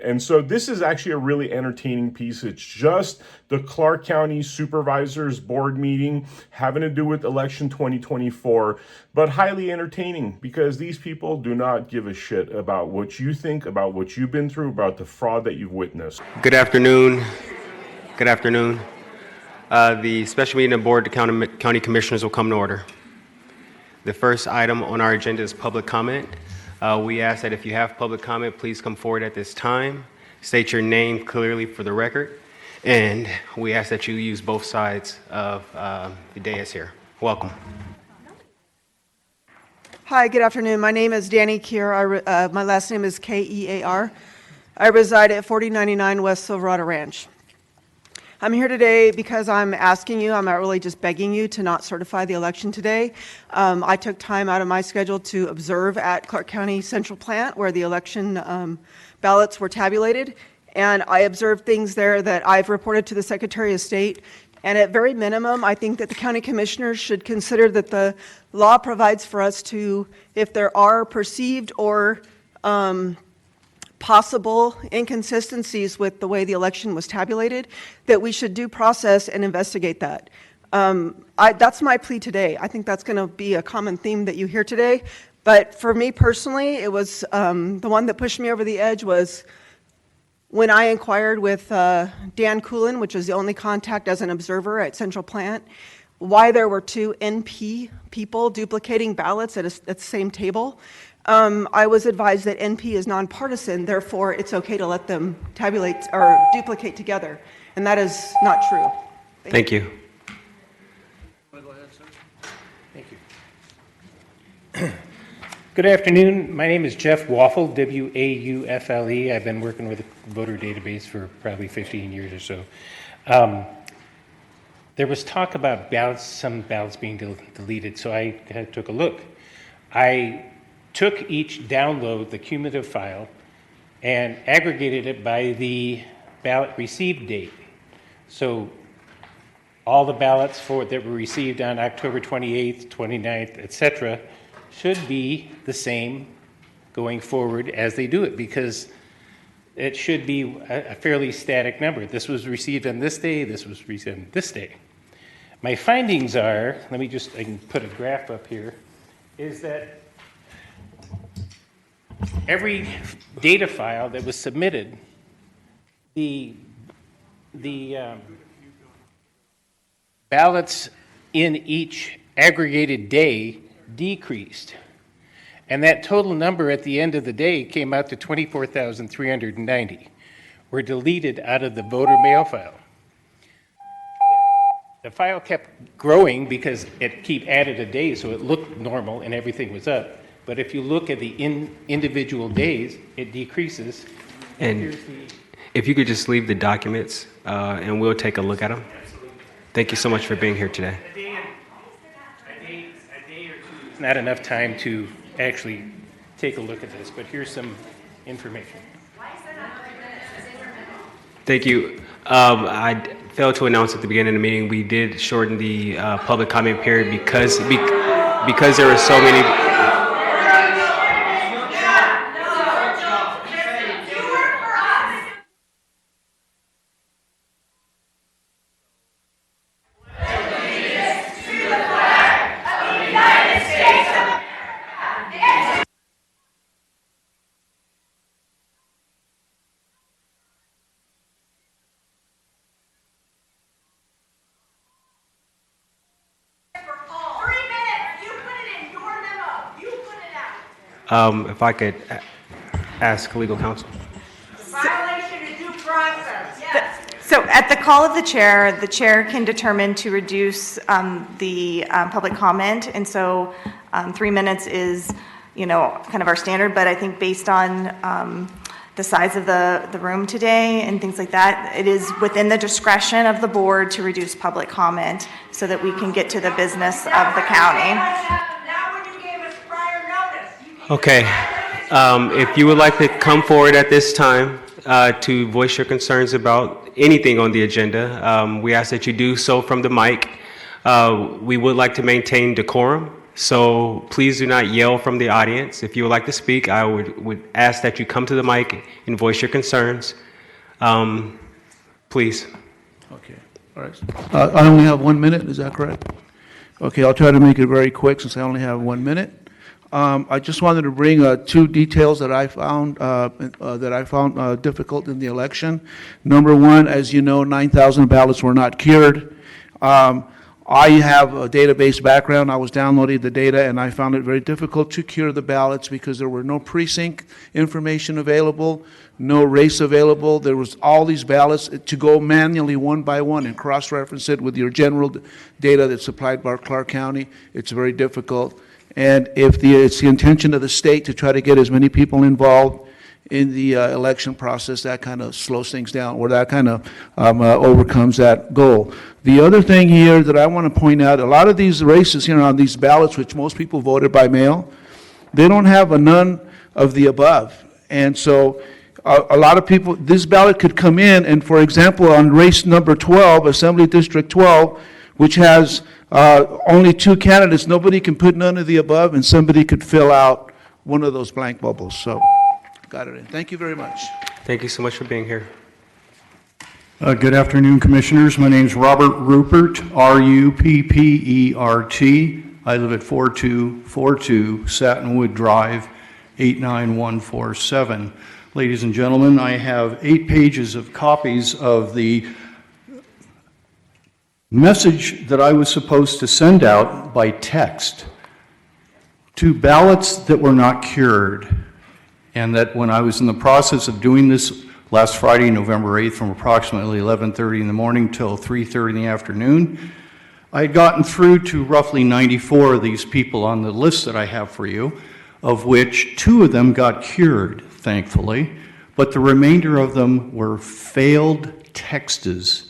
And so this is actually a really entertaining piece. It's just the Clark County Supervisors Board meeting having to do with election 2024, but highly entertaining because these people do not give a shit about what you think, about what you've been through, about the fraud that you've witnessed. Good afternoon. Good afternoon. The special meeting of Board of County Commissioners will come to order. The first item on our agenda is public comment. We ask that if you have public comment, please come forward at this time. State your name clearly for the record. And we ask that you use both sides of the dais here. Welcome. Hi, good afternoon. My name is Danny Keir. My last name is Kear. I reside at 4099 West Silverado Ranch. I'm here today because I'm asking you, I'm not really just begging you to not certify the election today. I took time out of my schedule to observe at Clark County Central Plant where the election ballots were tabulated. And I observed things there that I've reported to the Secretary of State. And at very minimum, I think that the county commissioners should consider that the law provides for us to, if there are perceived or possible inconsistencies with the way the election was tabulated, that we should due process and investigate that. That's my plea today. I think that's going to be a common theme that you hear today. But for me personally, it was the one that pushed me over the edge was when I inquired with Dan Couldnt, which is the only contact as an observer at Central Plant, why there were two NP people duplicating ballots at the same table. I was advised that NP is nonpartisan, therefore it's okay to let them tabulate or duplicate together, and that is not true. Thank you. Go ahead, sir. Thank you. Good afternoon. My name is Jeff Waffle, W-A-U-F-L-E. I've been working with the voter database for probably 15 years or so. There was talk about some ballots being deleted, so I took a look. I took each download, the cumulative file, and aggregated it by the ballot received date. So all the ballots that were received on October 28th, 29th, etc., should be the same going forward as they do it, because it should be a fairly static number. This was received on this day, this was received on this day. My findings are, I can put a graph up here, is that every data file that was submitted, the ballots in each aggregated day decreased. And that total number at the end of the day came out to 24,390 were deleted out of the voter mail file. The file kept growing because it added a day, so it looked normal and everything was up. But if you look at the individual days, it decreases. And if you could just leave the documents and we'll take a look at them. Absolutely. Thank you so much for being here today. A day or two is not enough time to actually take a look at this, but here's some information. Thank you. I failed to announce at the beginning of the meeting, we did shorten the public comment period because there were so many. If I could ask legal counsel. Violation of due process. Yes. So at the call of the chair can determine to reduce the public comment. And so 3 minutes is, kind of our standard, but I think based on the size of the room today and things like that, it is within the discretion of the board to reduce public comment so that we can get to the business of the county. Okay, if you would like to come forward at this time to voice your concerns about anything on the agenda, we ask that you do so from the mic. We would like to maintain decorum, So please do not yell from the audience. If you would like to speak, I would ask that you come to the mic and voice your concerns. Please. Okay, all right. I only have 1 minute, is that correct? Okay, I'll try to make it very quick since I only have 1 minute. I just wanted to bring two details that I found difficult in the election. Number one, as you know, 9,000 ballots were not cured. I have a database background. I was downloading the data, and I found it very difficult to cure the ballots because there were no precinct information available, no race available. There was all these ballots to go manually one by one and cross-reference it with your general data that's supplied by Clark County. It's very difficult. And if it's the intention of the state to try to get as many people involved in the election process, that kind of slows things down, or that kind of overcomes that goal. The other thing here that I want to point out, a lot of these races here on these ballots, which most people voted by mail, they don't have a none of the above. And so a lot of people, this ballot could come in, and for example, on race number 12, Assembly District 12, which has only 2 candidates, nobody can put none of the above, and somebody could fill out one of those blank bubbles. So, got it in. Thank you very much. Thank you so much for being here. Good afternoon, Commissioners. My name is Robert Rupert, R-U-P-P-E-R-T. I live at 4242 Satinwood Drive, 89147. Ladies and gentlemen, I have 8 pages of copies of the message that I was supposed to send out by text to ballots that were not cured, and that when I was in the process of doing this last Friday, November 8th, from approximately 11:30 in the morning till 3:30 in the afternoon, I had gotten through to roughly 94 of these people on the list that I have for you, of which 2 of them got cured, thankfully, but the remainder of them were failed texts.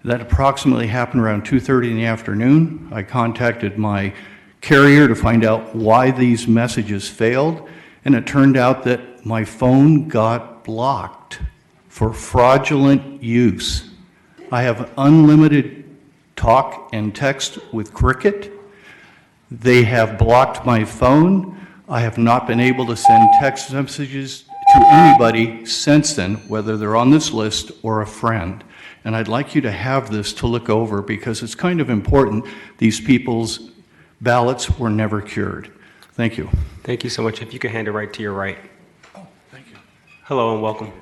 That approximately happened around 2:30 in the afternoon. I contacted my carrier to find out why these messages failed, and it turned out that my phone got blocked for fraudulent use. I have unlimited talk and text with Cricket. They have blocked my phone. I have not been able to send text messages to anybody since then, whether they're on this list or a friend. And I'd like you to have this to look over because it's kind of important. These people's ballots were never cured. Thank you. Thank you so much. If you could hand it right to your right. Oh, thank you. Hello and welcome.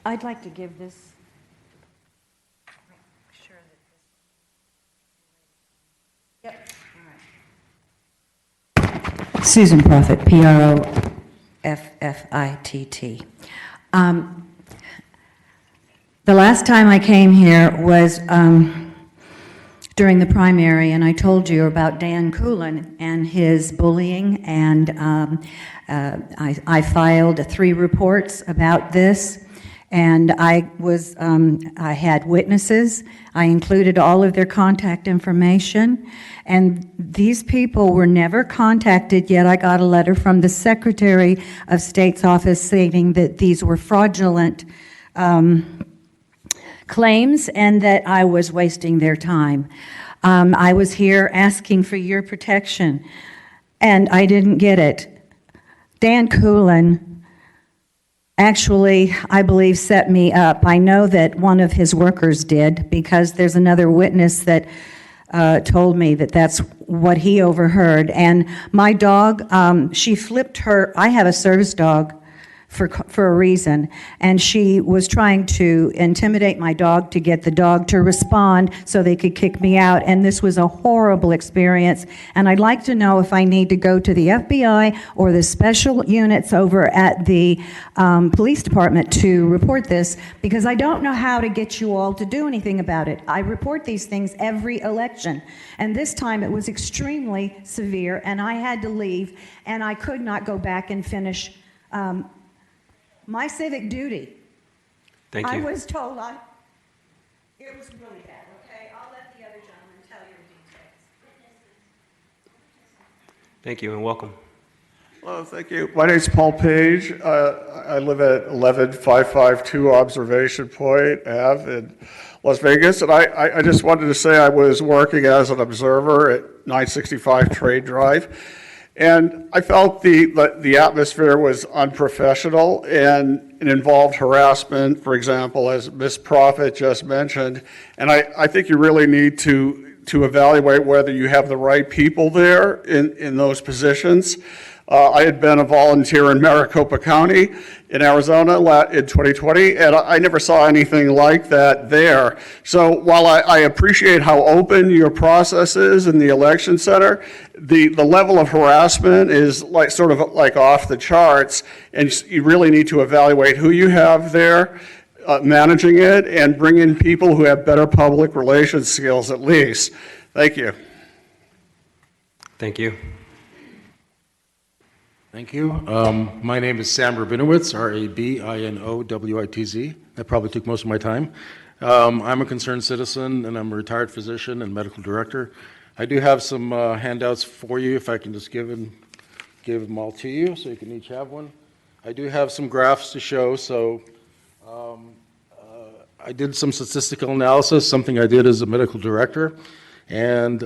I'd like to give this. Yep. All right. Susan Proffitt, P-R-O-F-F-I-T-T. The last time I came here was during the primary, and I told you about Dan Coulin and his bullying, and I filed 3 reports about this. And I had witnesses. I included all of their contact information. And these people were never contacted, yet I got a letter from the Secretary of State's office stating that these were fraudulent claims and that I was wasting their time. I was here asking for your protection, and I didn't get it. Dan Coulin actually, I believe, set me up. I know that one of his workers did, because there's another witness that told me that that's what he overheard. And my dog, she flipped her, I have a service dog for a reason, and she was trying to intimidate my dog to get the dog to respond so they could kick me out, and this was a horrible experience. And I'd like to know if I need to go to the FBI or the special units over at the police department to report this, because I don't know how to get you all to do anything about it. I report these things every election, and this time it was extremely severe, and I had to leave, and I could not go back and finish my civic duty. Thank you. I was told it was really bad, okay? I'll let the other gentleman tell you the details. Thank you and welcome. Hello, thank you. My name's Paul Page. I live at 11552 Observation Point Ave in Las Vegas, and I just wanted to say I was working as an observer at 965 Trade Drive, and I felt the atmosphere was unprofessional and it involved harassment, for example, as Ms. Prophet just mentioned, and I think you really need to evaluate whether you have the right people there in those positions. I had been a volunteer in Maricopa County in Arizona in 2020, and I never saw anything like that there. So while I appreciate how open your process is in the election center, the level of harassment is sort of like off the charts, and you really need to evaluate who you have there managing it and bring in people who have better public relations skills at least. Thank you. Thank you. Thank you. My name is Sam Rabinowitz, R-A-B-I-N-O-W-I-T-Z. That probably took most of my time. I'm a concerned citizen, and I'm a retired physician and medical director. I do have some handouts for you, if I can just give them all to you, so you can each have one. I do have some graphs to show, so I did some statistical analysis, something I did as a medical director, and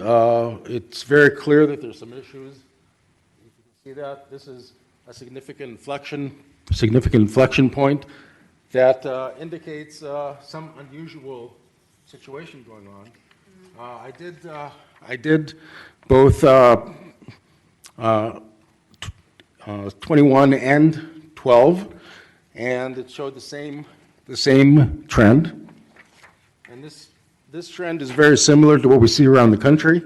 it's very clear that there's some issues. See that? This is a significant inflection point that indicates some unusual situation going on. I did both 21 and 12, and it showed the same trend. And this trend is very similar to what we see around the country.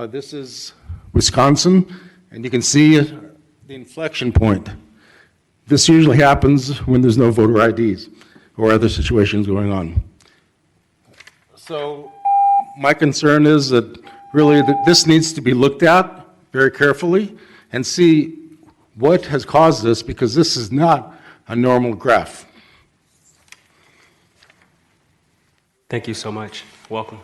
This is Wisconsin. And you can see the inflection point. This usually happens when there's no voter IDs or other situations going on. So my concern is that really that this needs to be looked at very carefully and see what has caused this, because this is not a normal graph. Thank you so much. Welcome.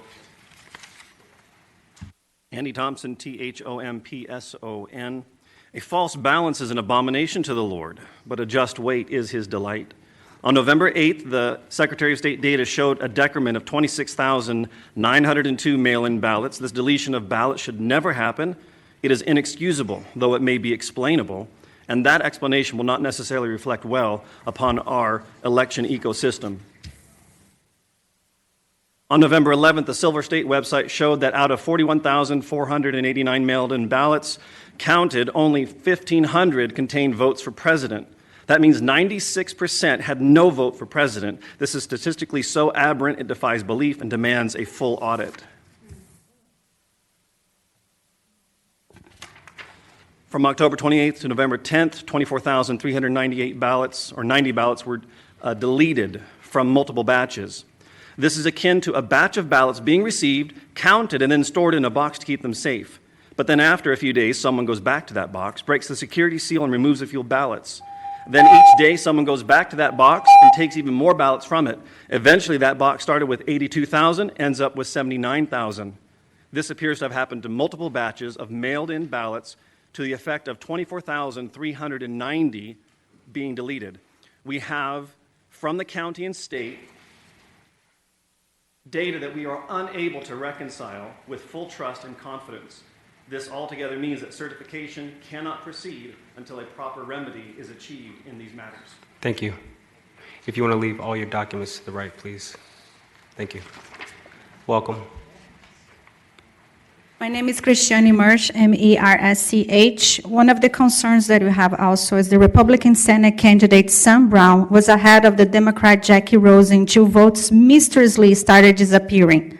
Andy Thompson, Thompson. A false balance is an abomination to the Lord, but a just weight is his delight. On November 8th, the Secretary of State data showed a decrement of 26,902 mail-in ballots. This deletion of ballots should never happen. It is inexcusable, though it may be explainable, and that explanation will not necessarily reflect well upon our election ecosystem. On November 11th, the Silver State website showed that out of 41,489 mailed-in ballots counted, only 1,500 contained votes for president. That means 96% had no vote for president. This is statistically so aberrant it defies belief and demands a full audit. From October 28th to November 10th, 24,398 ballots, or 90 ballots, were deleted from multiple batches. This is akin to a batch of ballots being received, counted, and then stored in a box to keep them safe. But then after a few days, someone goes back to that box, breaks the security seal, and removes a few ballots. Then each day, someone goes back to that box and takes even more ballots from it. Eventually, that box started with 82,000, ends up with 79,000. This appears to have happened to multiple batches of mailed-in ballots to the effect of 24,390 being deleted. We have, from the county and state, data that we are unable to reconcile with full trust and confidence. This altogether means that certification cannot proceed until a proper remedy is achieved in these matters. Thank you. If you want to leave all your documents to the right, please. Thank you. Welcome. My name is Christiane Mersch, M-E-R-S-C-H. One of the concerns that we have also is the Republican Senate candidate Sam Brown was ahead of the Democrat Jackie Rose until votes mysteriously started disappearing.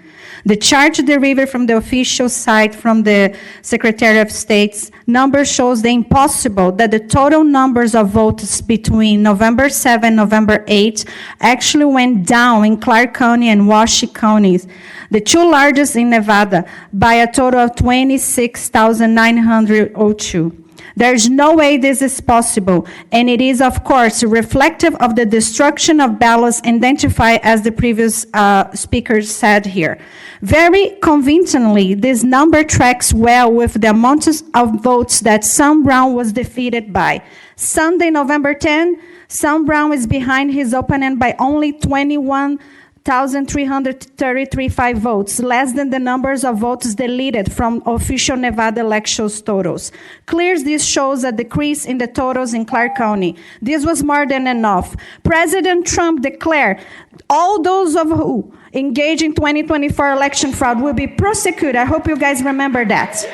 The chart derived from the official site from the Secretary of State's number shows the impossible that the total numbers of votes between November 7 and November 8 actually went down in Clark County and Washoe counties, the two largest in Nevada, by a total of 26,902. There's no way this is possible, and it is, of course, reflective of the destruction of ballots identified as the previous speaker said here. Very convincingly, this number tracks well with the amount of votes that Sam Brown was defeated by. Sunday, November 10, Sam Brown is behind his opponent by only 21,333 votes, less than the numbers of votes deleted from official Nevada elections totals. Clearly, this shows a decrease in the totals in Clark County. This was more than enough. President Trump declared all those of who engage in 2024 election fraud will be prosecuted. I hope you guys remember that.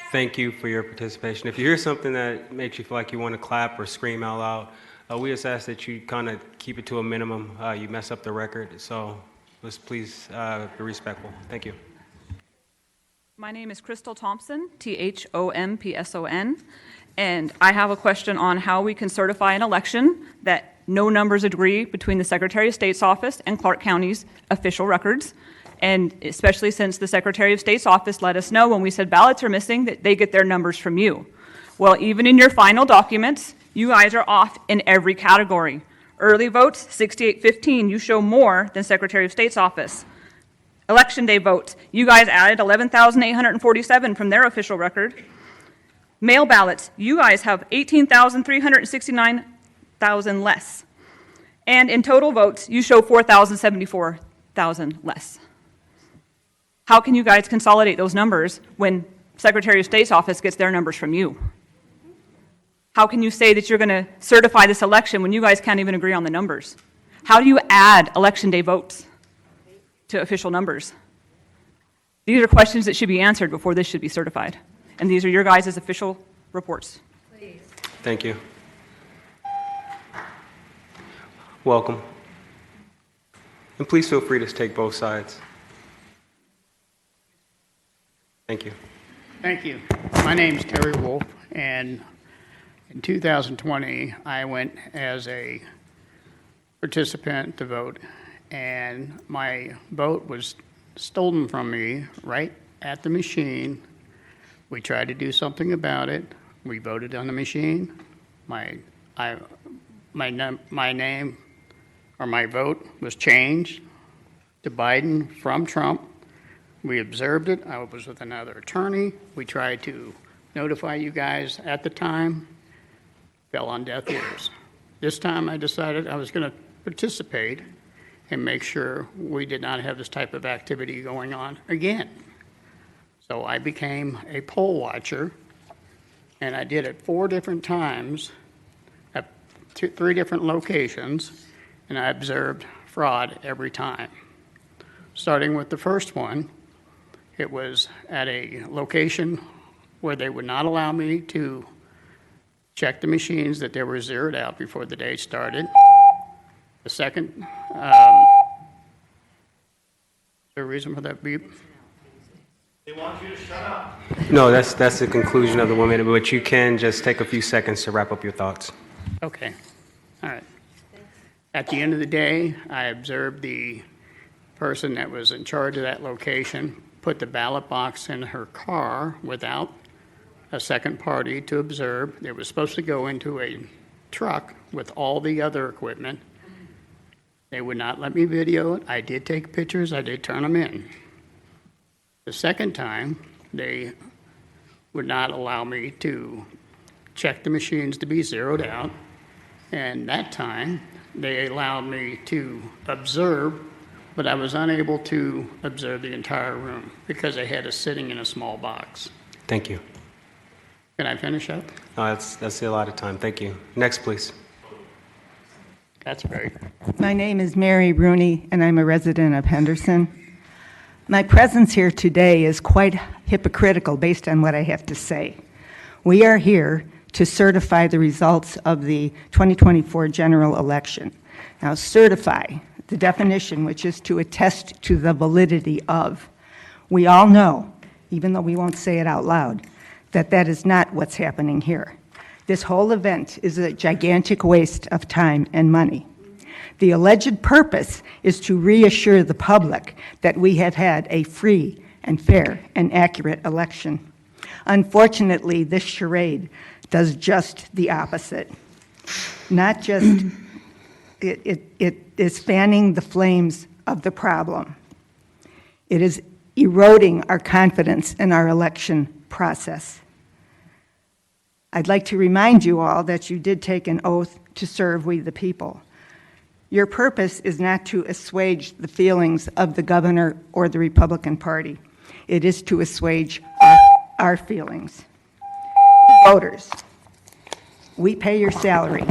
Thank you for your participation. If you hear something that makes you feel like you want to clap or scream out loud, we just ask that you kind of keep it to a minimum. You mess up the record, so let's please be respectful. Thank you. My name is Crystal Thompson, Thompson, and I have a question on how we can certify an election that no numbers agree between the Secretary of State's office and Clark County's official records. And especially since the Secretary of State's office let us know when we said ballots are missing that they get their numbers from you. Well, even in your final documents, you guys are off in every category. Early votes, 6815, you show more than Secretary of State's office. Election day votes, you guys added 11,847 from their official record. Mail ballots, you guys have 18,369,000 less. And in total votes, you show 4,074,000 less. How can you guys consolidate those numbers when Secretary of State's office gets their numbers from you? How can you say that you're going to certify this election when you guys can't even agree on the numbers? How do you add election day votes to official numbers? These are questions that should be answered before this should be certified. And these are your guys' official reports. Please. Thank you. Welcome. And please feel free to take both sides. Thank you. Thank you. My name is Terry Wolf, and in 2020, I went as a participant to vote, and my vote was stolen from me right at the machine. We tried to do something about it. We voted on the machine. My name or my vote was changed to Biden from Trump. We observed it. I was with another attorney. We tried to notify you guys at the time. Fell on deaf ears. This time I decided I was going to participate and make sure we did not have this type of activity going on again. So I became a poll watcher, and I did it 4 different times at 3 different locations, and I observed fraud every time. Starting with the first one, it was at a location where they would not allow me to check the machines, that they were zeroed out before the day started. The second, is there a reason for that beep? They want you to shut up. No, that's the conclusion of the 1 minute, but you can just take a few seconds to wrap up your thoughts. Okay, all right. At the end of the day, I observed the person that was in charge of that location put the ballot box in her car without a second party to observe. It was supposed to go into a truck with all the other equipment. They would not let me video it. I did take pictures. I did turn them in. The second time, they would not allow me to check the machines to be zeroed out. And that time, they allowed me to observe, but I was unable to observe the entire room because I had us sitting in a small box. Thank you. Can I finish up? No, that's a lot of time. Thank you. Next, please. That's great. My name is Mary Rooney, and I'm a resident of Henderson. My presence here today is quite hypocritical based on what I have to say. We are here to certify the results of the 2024 general election. Now, certify, the definition, which is to attest to the validity of. We all know, even though we won't say it out loud, that that is not what's happening here. This whole event is a gigantic waste of time and money. The alleged purpose is to reassure the public that we have had a free and fair and accurate election. Unfortunately, this charade does just the opposite. Not just, it is fanning the flames of the problem. It is eroding our confidence in our election process. I'd like to remind you all that you did take an oath to serve we the people. Your purpose is not to assuage the feelings of the governor or the Republican Party. It is to assuage our feelings. Voters, we pay your salary,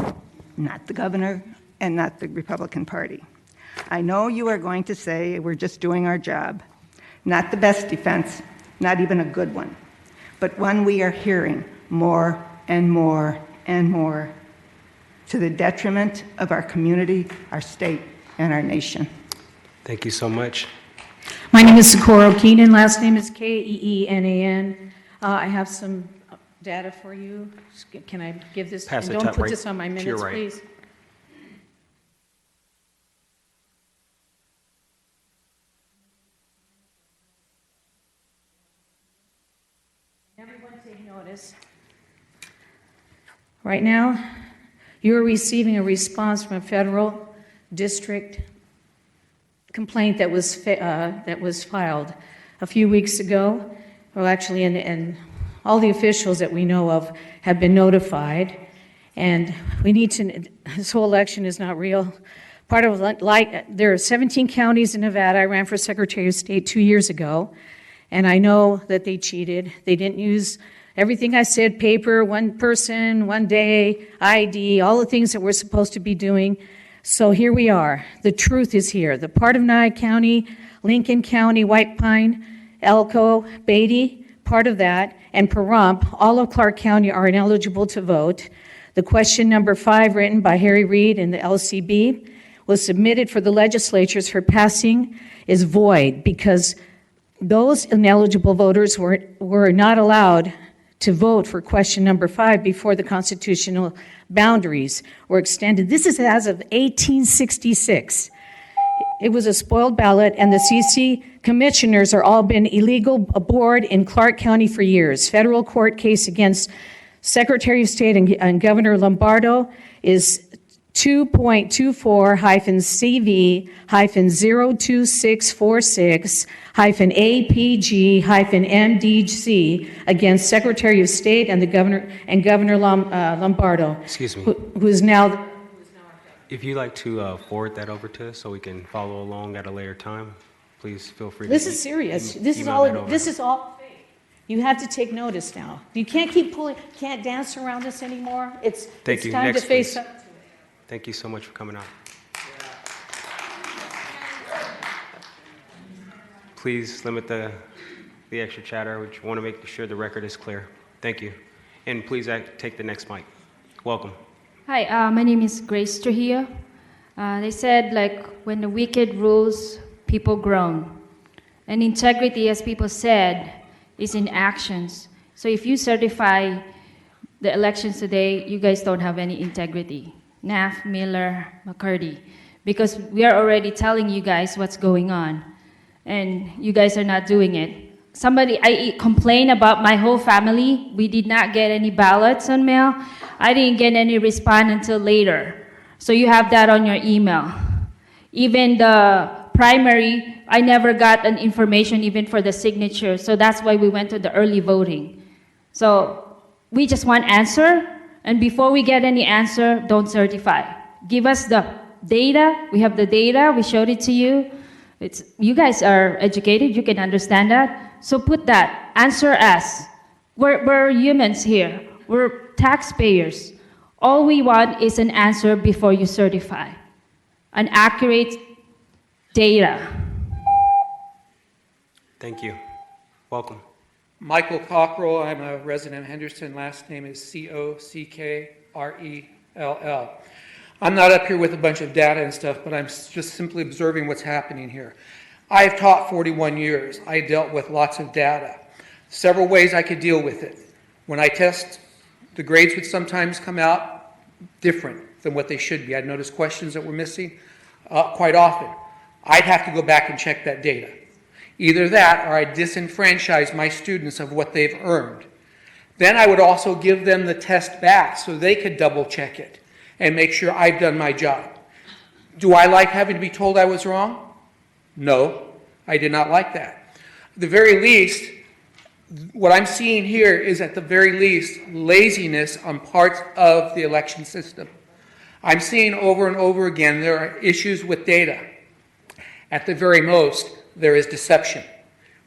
not the governor and not the Republican Party. I know you are going to say we're just doing our job. Not the best defense, not even a good one, but one we are hearing more and more and more to the detriment of our community, our state, and our nation. Thank you so much. My name is Socorro Keenan, last name is Keenan. I have some data for you. Can I give this? Pass and it don't put right this on my to your minutes, right. please. Everyone take notice. Right now, you're receiving a response from a federal district complaint that was filed a few weeks ago. Well, actually, and all the officials that we know of have been notified, and we need to. This whole election is not real. Part of there are 17 counties in Nevada. I ran for Secretary of State 2 years ago, and I know that they cheated. They didn't use everything I said: paper, one person, one day, ID, all the things that we're supposed to be doing. So here we are. The truth is here. The part of Nye County, Lincoln County, White Pine, Elko, Beatty, part of that, and Pahrump, all of Clark County are ineligible to vote. The question number 5, written by Harry Reid in the LCB, was submitted for the legislatures for passing, is void because those ineligible voters were not allowed to vote for question number 5 before the constitutional boundaries were extended. This is as of 1866. It was a spoiled ballot, and the CC commissioners are all been illegal aboard in Clark County for years. Federal court case against Secretary of State and Governor Lombardo is 2.24-CV-02646-APG-MDC against Secretary of State and Governor Lombardo. Excuse me. Who is now. If you'd like to forward that over to us so we can follow along at a later time, please feel free to. This is serious. This is email all. that over. This is all fake. You have to take notice now. You can't keep pulling. Can't dance around this anymore. It's Thank you. time Next, to face please. up to it. Thank you so much for coming out. Please limit the extra chatter. We want to make sure the record is clear. Thank you. And please take the next mic. Welcome. Hi, my name is Grace Trujillo. They said, like, when the wicked rules, people groan. And integrity, as people said, is in actions. So if you certify the elections today, you guys don't have any integrity. Naff, Miller, McCurdy. Because we are already telling you guys what's going on. And you guys are not doing it. I complained about my whole family. We did not get any ballots on mail. I didn't get any response until later. So you have that on your email. Even the primary, I never got an information even for the signature. So that's why we went to the early voting. So we just want answer. And before we get any answer, don't certify. Give us the data. We have the data. We showed it to you. You guys are educated. You can understand that. So put that. Answer us. We're humans here. We're taxpayers. All we want is an answer before you certify. An accurate data. Thank you. Welcome. Michael Cockrell, I'm a resident of Henderson. Last name is Cockrell. I'm not up here with a bunch of data and stuff, but I'm just simply observing what's happening here. I've taught 41 years. I dealt with lots of data. Several ways I could deal with it. When I test, the grades would sometimes come out different. than what they should be. I'd notice questions that were missing quite often. I'd have to go back and check that data. Either that, or I disenfranchise my students of what they've earned. Then I would also give them the test back so they could double check it and make sure I've done my job. Do I like having to be told I was wrong? No, I did not like that. At the very least, what I'm seeing here is at the very least laziness on parts of the election system. I'm seeing over and over again there are issues with data. At the very most, there is deception,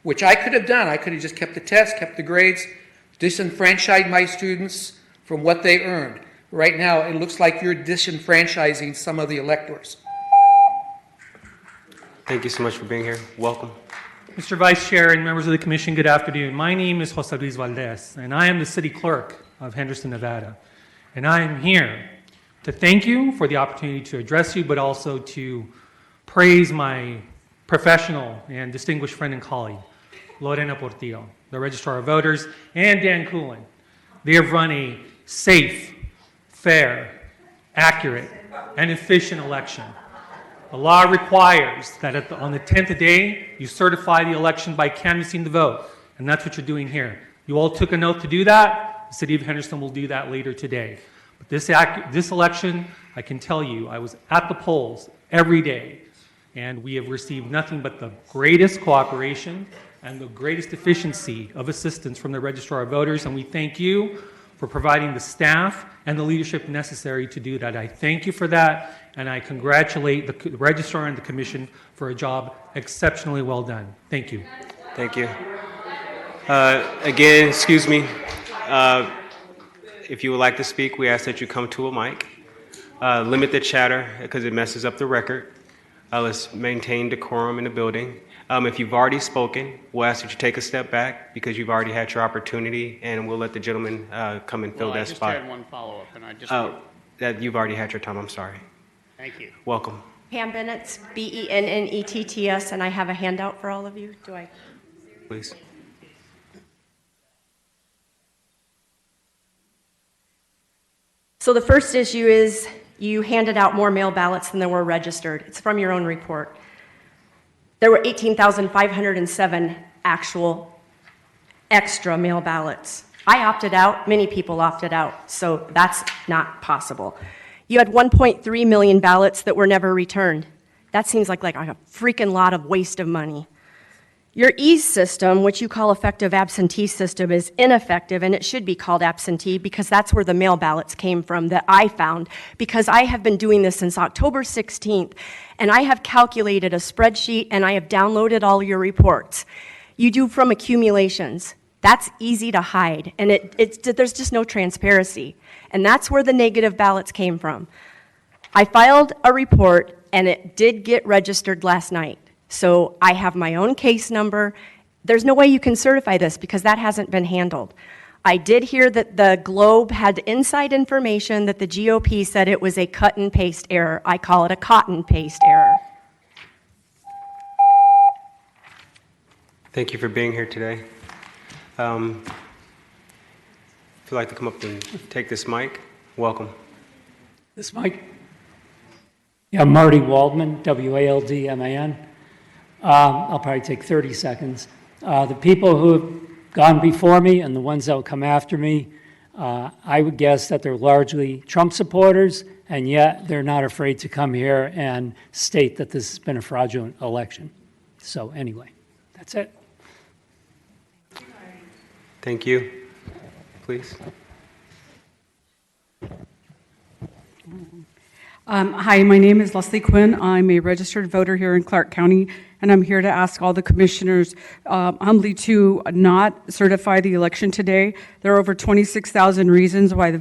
which I could have done. I could have just kept the test, kept the grades, disenfranchised my students from what they earned. Right now, it looks like you're disenfranchising some of the electors. Thank you so much for being here. Welcome. Mr. Vice Chair and members of the Commission, good afternoon. My name is Jose Luis Valdez, and I am the City Clerk of Henderson, Nevada. And I am here to thank you for the opportunity to address you, but also to praise my professional and distinguished friend and colleague, Lorena Portillo, the Registrar of Voters, and Dan Coolin. They have run a safe, fair, accurate, and efficient election. The law requires that on the 10th day, you certify the election by canvassing the vote, and that's what you're doing here. You all took an oath to do that. The City of Henderson will do that later today. But this election, I can tell you, I was at the polls every day, and we have received nothing but the greatest cooperation and the greatest efficiency of assistance from the Registrar of Voters, and we thank you for providing the staff and the leadership necessary to do that. I thank you for that, and I congratulate the Registrar and the Commission for a job exceptionally well done. Thank you. Thank you. Again, excuse me. If you would like to speak, we ask that you come to a mic. Limit the chatter because it messes up the record. Let's maintain decorum in the building. If you've already spoken, we'll ask that you take a step back because you've already had your opportunity, and we'll let the gentleman come and fill that spot. I just had one follow-up, and I just... That you've already had your time, I'm sorry. Thank you. Welcome. Pam Bennett, Bennetts, and I have a handout for all of you. Do I? Please. So the first issue is you handed out more mail ballots than there were registered. It's from your own report. There were 18,507 actual extra mail ballots. I opted out, many people opted out, so that's not possible. You had 1.3 million ballots that were never returned. That seems like a freaking lot of waste of money. Your EASE system, which you call effective absentee system, is ineffective, and it should be called absentee because that's where the mail ballots came from that I found, because I have been doing this since October 16th, and I have calculated a spreadsheet, and I have downloaded all your reports. You do from accumulations. That's easy to hide, and there's just no transparency, and that's where the negative ballots came from. I filed a report, and it did get registered last night. So I have my own case number. There's no way you can certify this because that hasn't been handled. I did hear that the Globe had inside information that the GOP said it was a cut and paste error. I call it a cotton paste error. Thank you for being here today. If you'd like to come up and take this mic, welcome. This mic? Yeah, Marty Waldman, W-A-L-D-M-A-N. I'll probably take 30 seconds. The people who have gone before me and the ones that will come after me, I would guess that they're largely Trump supporters, and yet they're not afraid to come here and state that this has been a fraudulent election. So anyway, that's it. Thank you. Please. Hi, my name is Leslie Quinn. I'm a registered voter here in Clark County, and I'm here to ask all the commissioners humbly to not certify the election today. There are over 26,000 reasons why the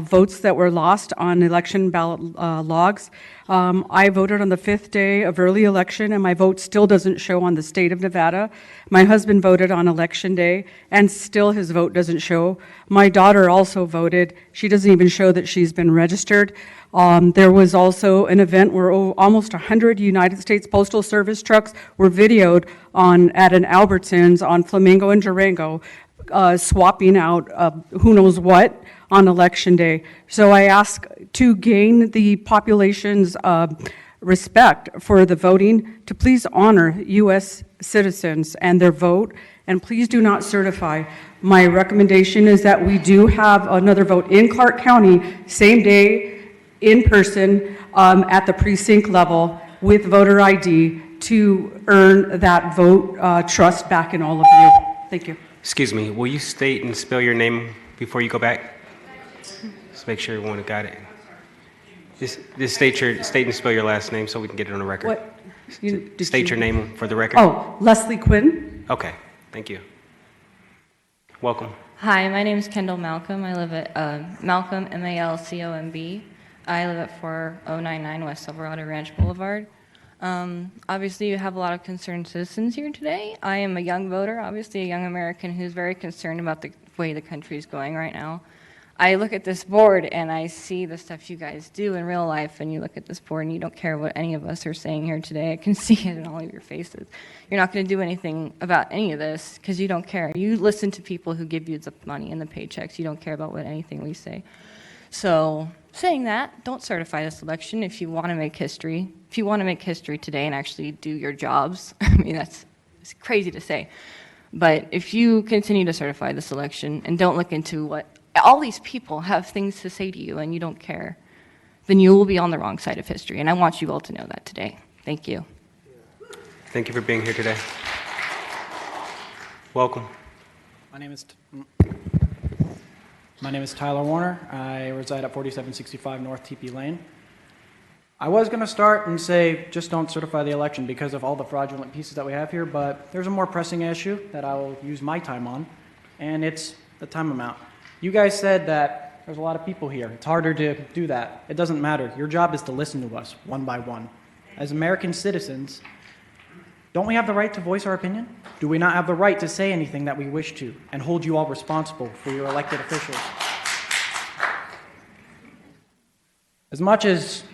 votes that were lost on election ballot logs. I voted on the 5th day of early election, and my vote still doesn't show on the state of Nevada. My husband voted on election day, and still his vote doesn't show. My daughter also voted. She doesn't even show that she's been registered. There was also an event where almost 100 United States Postal Service trucks were videoed at an Albertsons on Flamingo and Durango swapping out who knows what on election day. So I ask to gain the population's respect for the voting to please honor U.S. citizens and their vote, and please do not certify. My recommendation is that we do have another vote in Clark County, same day, in person, at the precinct level with voter ID to earn that vote trust back in all of you. Thank you. Excuse me, will you state and spell your name before you go back? Just make sure everyone got it. Just state and spell your last name so we can get it on the record. What? State your name for the record. Oh, Leslie Quinn. Okay, thank you. Welcome. Hi, my name is Kendall Malcolm. I live at Malcolm, M-A-L-C-O-M-B. I live at 4099 West Silverado Ranch Boulevard. Obviously, you have a lot of concerned citizens here today. I am a young voter, obviously a young American who's very concerned about the way the country is going right now. I look at this board and I see the stuff you guys do in real life, and you look at this board and you don't care what any of us are saying here today. I can see it in all of your faces. You're not going to do anything about any of this because you don't care. You listen to people who give you the money and the paychecks. You don't care about what anything we say. So, saying that, don't certify this election if you want to make history. If you want to make history today and actually do your jobs, I mean, it's crazy to say. But if you continue to certify this election and don't look into what all these people have things to say to you and you don't care, then you will be on the wrong side of history. And I want you all to know that today. Thank you. Thank you for being here today. Welcome. My name is Tyler Warner. I reside at 4765 North TP Lane. I was going to start and say just don't certify the election because of all the fraudulent pieces that we have here, but there's a more pressing issue that I will use my time on, and it's the time amount. You guys said that there's a lot of people here. It's harder to do that. It doesn't matter. Your job is to listen to us one by one. As American citizens, don't we have the right to voice our opinion? Do we not have the right to say anything that we wish to and hold you all responsible for your elected officials? As much as it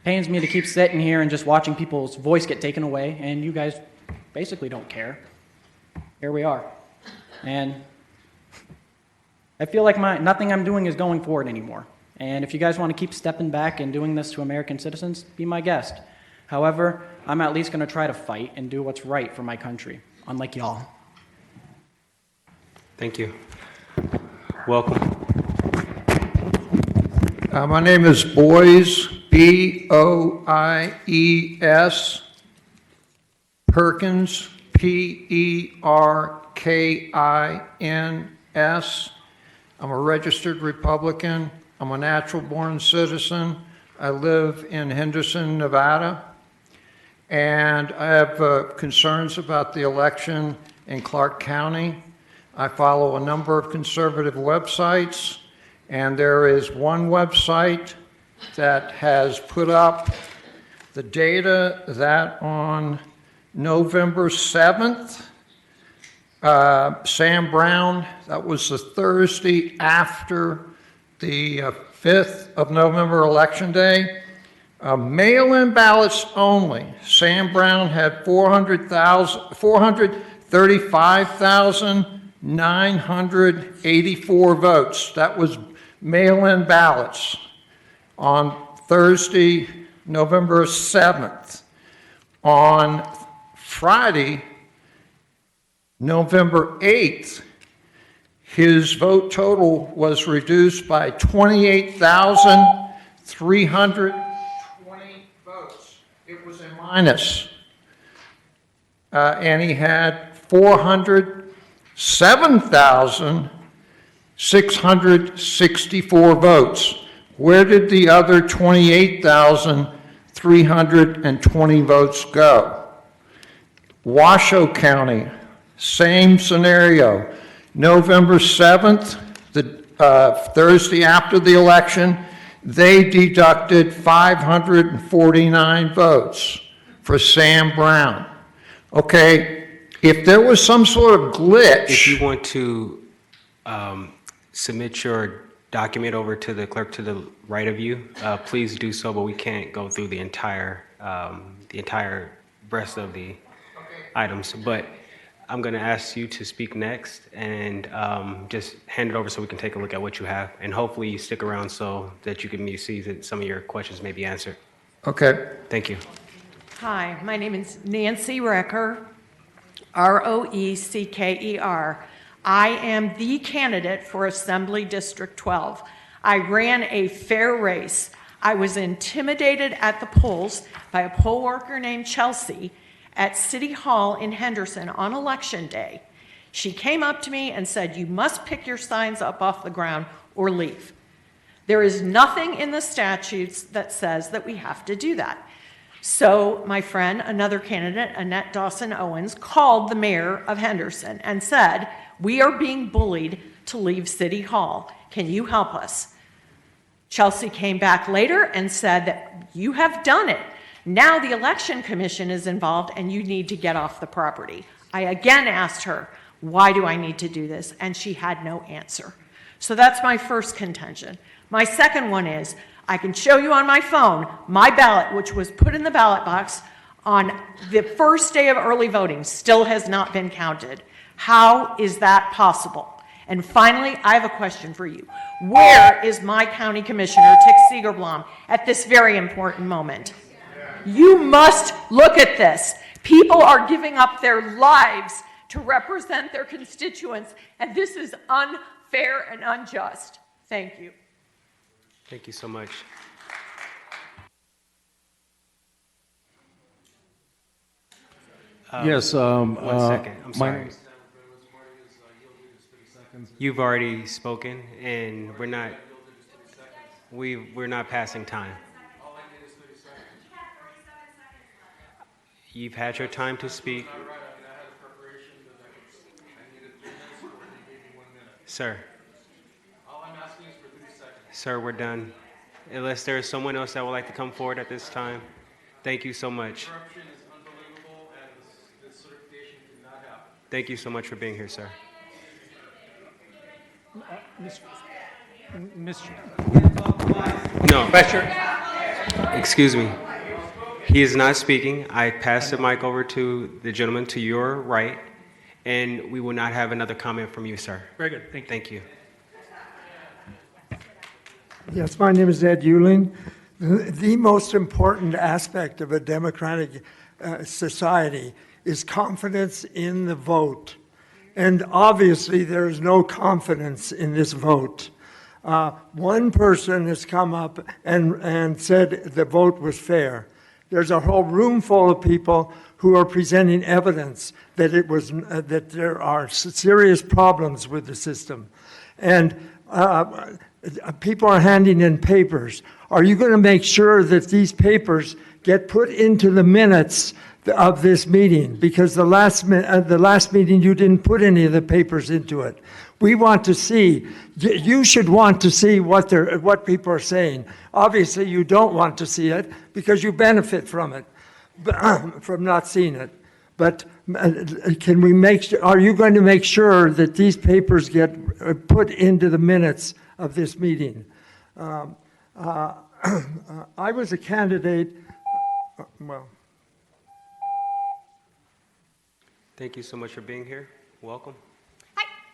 pains me to keep sitting here and just watching people's voice get taken away, and you guys basically don't care, here we are. And I feel like nothing I'm doing is going forward anymore. And if you guys want to keep stepping back and doing this to American citizens, be my guest. However, I'm at least going to try to fight and do what's right for my country, unlike y'all. Thank you. Welcome. My name is Boyes, B-O-I-E-S, Perkins, P-E-R-K-I-N-S. I'm a registered Republican. I'm a natural-born citizen. I live in Henderson, Nevada. And I have concerns about the election in Clark County. I follow a number of conservative websites, and there is one website that has put up the data that on November 7th, Sam Brown, that was the Thursday after the 5th of November election day, mail-in ballots only. Sam Brown had 435,984 votes. That was mail-in ballots on Thursday, November 7th. On Friday, November 8th, his vote total was reduced by 28,320 votes. It was a minus. And he had 407,664 votes. Where did the other 28,320 votes go? Washoe County, same scenario. November 7th, the Thursday after the election, they deducted 549 votes for Sam Brown. Okay, if there was some sort of glitch... If you want to submit your document over to the clerk to the right of you, please do so, but we can't go through the entire rest of the items. But I'm going to ask you to speak next and just hand it over so we can take a look at what you have. And hopefully you stick around so that you can see that some of your questions may be answered. Okay. Thank you. Hi, my name is Nancy Recker, Roeckeer. I am the candidate for Assembly District 12. I ran a fair race. I was intimidated at the polls by a poll worker named Chelsea at City Hall in Henderson on Election Day. She came up to me and said, "You must pick your signs up off the ground or leave." There is nothing in the statutes that says that we have to do that. So my friend, another candidate, Annette Dawson Owens, called the mayor of Henderson and said, "We are being bullied to leave City Hall. Can you help us?" Chelsea came back later and said that you have done it. Now the election commission is involved and you need to get off the property. I again asked her, why do I need to do this? And she had no answer. So that's my first contention. My second one is, I can show you on my phone my ballot, which was put in the ballot box on the first day of early voting, still has not been counted. How is that possible? And finally, I have a question for you. Where is my county commissioner, Tick Segerblom, at this very important moment? You must look at this. People are giving up their lives to represent their constituents, and this is unfair and unjust. Thank you. Thank you so much. Yes. 1 second. I'm my sorry. You've already spoken, and we're not passing time. You've had your time to speak. Sir. All I'm asking is for 3 seconds. Sir, we're done. Unless there is someone else that would like to come forward at this time. Thank you so much. Corruption is unbelievable, and this certification cannot happen. Thank you so much for being here, sir. Mr. No. Excuse me. He is not speaking. I passed the mic over to the gentleman to your right, and we will not have another comment from you, sir. Very good. Thank you. Thank you. Yes, my name is Ed Euling. The most important aspect of a democratic society is confidence in the vote. And obviously, there is no confidence in this vote. One person has come up and said the vote was fair. There's a whole room full of people who are presenting evidence that that there are serious problems with the system. And people are handing in papers. Are you going to make sure that these papers get put into the minutes of this meeting? Because the last meeting you didn't put any of the papers into it. We want to see. You should want to see what people are saying. Obviously, you don't want to see it because you benefit from it, from not seeing it. But can we are you going to make sure that these papers get put into the minutes of this meeting? I was a candidate, well. Thank you so much for being here. Welcome.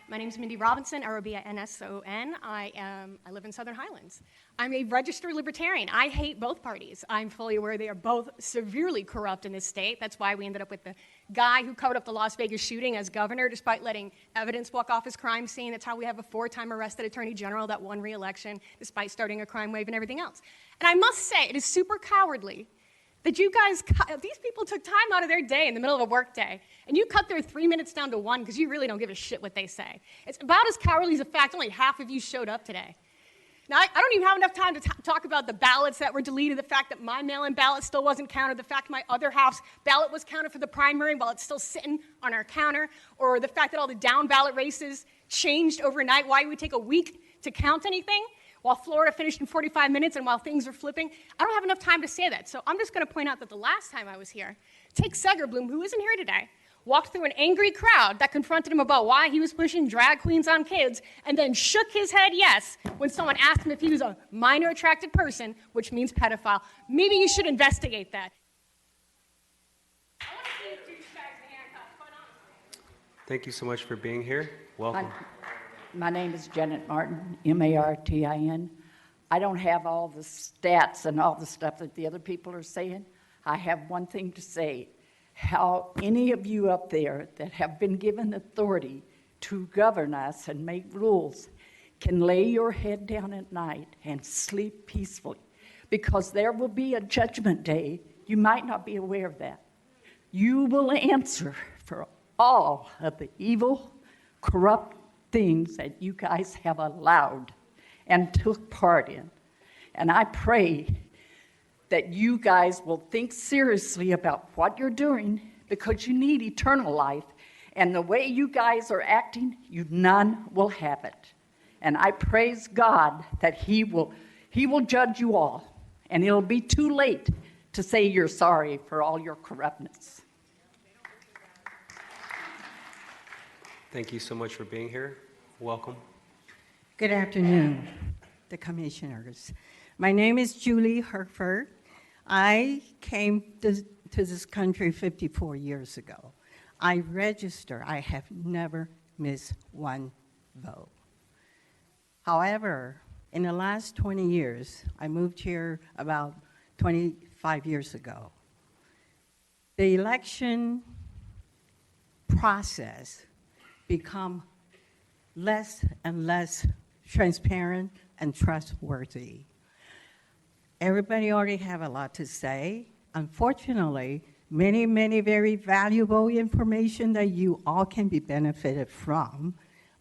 My name is Mindy Robinson, Robinson. I live in Southern Highlands. I'm a registered libertarian. I hate both parties. I'm fully aware they are both severely corrupt in this state. That's why we ended up with the guy who covered up the Las Vegas shooting as governor, despite letting evidence walk off his crime scene. That's how we have a 4-time arrested attorney general that won re-election, despite starting a crime wave and everything else. And I must say, it is super cowardly that you guys, these people took time out of their day in the middle of a work day, and you cut their 3 minutes down to 1 because you really don't give a shit what they say. It's about as cowardly as the fact only half of you showed up today. Now, I don't even have enough time to talk about the ballots that were deleted, the fact that my mail-in ballot still wasn't counted, the fact my other half's ballot was counted for the primary while it's still sitting on our counter, or the fact that all the down ballot races changed overnight. Why it would take a week to count anything? While Florida finished in 45 minutes and while things are flipping. I don't have enough time to say that. So I'm just going to point out that the last time I was here, Tick Segerblom, who isn't here today, walked through an angry crowd that confronted him about why he was pushing drag queens on kids, and then shook his head yes when someone asked him if he was a minor attracted person, which means pedophile. Maybe you should investigate that. Thank you so much for being here. Welcome. My name is Janet Martin, Martin. I don't have all the stats and all the stuff that the other people are saying. I have one thing to say. How any of you up there that have been given authority to govern us and make rules can lay your head down at night and sleep peacefully, because there will be a judgment day. You might not be aware of that. You will answer for all of the evil, corrupt things that you guys have allowed and took part in. And I pray that you guys will think seriously about what you're doing, because you need eternal life. And the way you guys are acting, none will have it. And I praise God that He will judge you all. And it'll be too late to say you're sorry for all your corruptness. Thank you so much for being here. Welcome. Good afternoon, the commissioners. My name is Julie Herford. I came to this country 54 years ago. I register. I have never missed one vote. However, in the last 20 years, I moved here about 25 years ago. The election process become less and less transparent and trustworthy. Everybody already have a lot to say. Unfortunately, many very valuable information that you all can be benefited from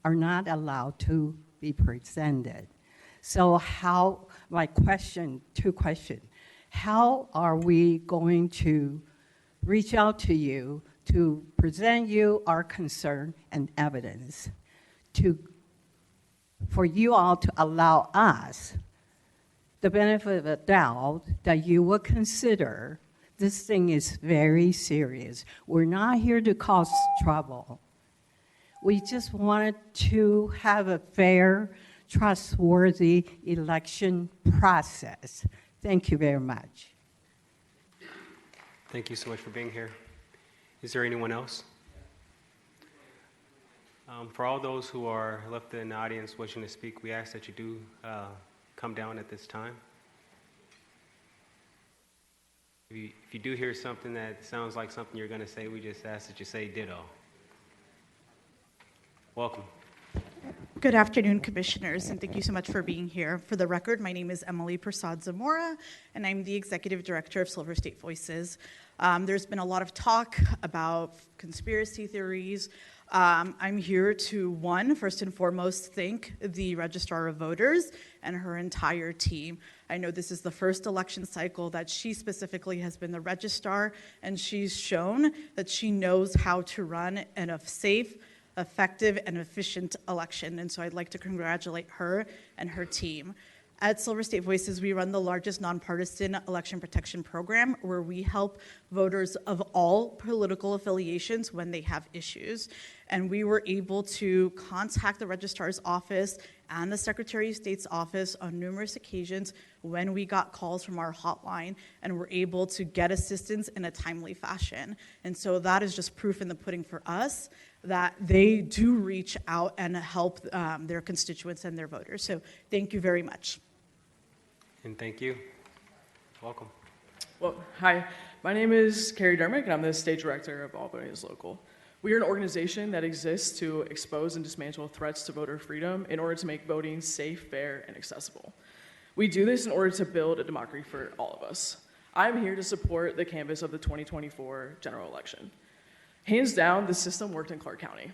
are not allowed to be presented. So two questions. How are we going to reach out to you to present you our concern and evidence for you all to allow us the benefit of the doubt that you will consider this thing is very serious. We're not here to cause trouble. We just wanted to have a fair, trustworthy election process. Thank you very much. Thank you so much for being here. Is there anyone else? For all those who are left in the audience wishing to speak, we ask that you do come down at this time. If you do hear something that sounds like something you're going to say, we just ask that you say ditto. Welcome. Good afternoon, commissioners, and thank you so much for being here. For the record, my name is Emily Prasad Zamora, and I'm the executive director of Silver State Voices. There's been a lot of talk about conspiracy theories. I'm here to, first and foremost, thank the Registrar of Voters and her entire team. I know this is the first election cycle that she specifically has been the registrar, and she's shown that she knows how to run a safe, effective, and efficient election. And so I'd like to congratulate her and her team. At Silver State Voices, we run the largest nonpartisan election protection program where we help voters of all political affiliations when they have issues. And we were able to contact the registrar's office and the Secretary of State's office on numerous occasions when we got calls from our hotline and were able to get assistance in a timely fashion. And so that is just proof in the pudding for us that they do reach out and help their constituents and their voters. So thank you very much. And thank you. Welcome. Well, hi. My name is Carrie Dermick, and I'm the state director of All Voting is Local. We are an organization that exists to expose and dismantle threats to voter freedom in order to make voting safe, fair, and accessible. We do this in order to build a democracy for all of us. I'm here to support the canvass of the 2024 general election. Hands down, the system worked in Clark County.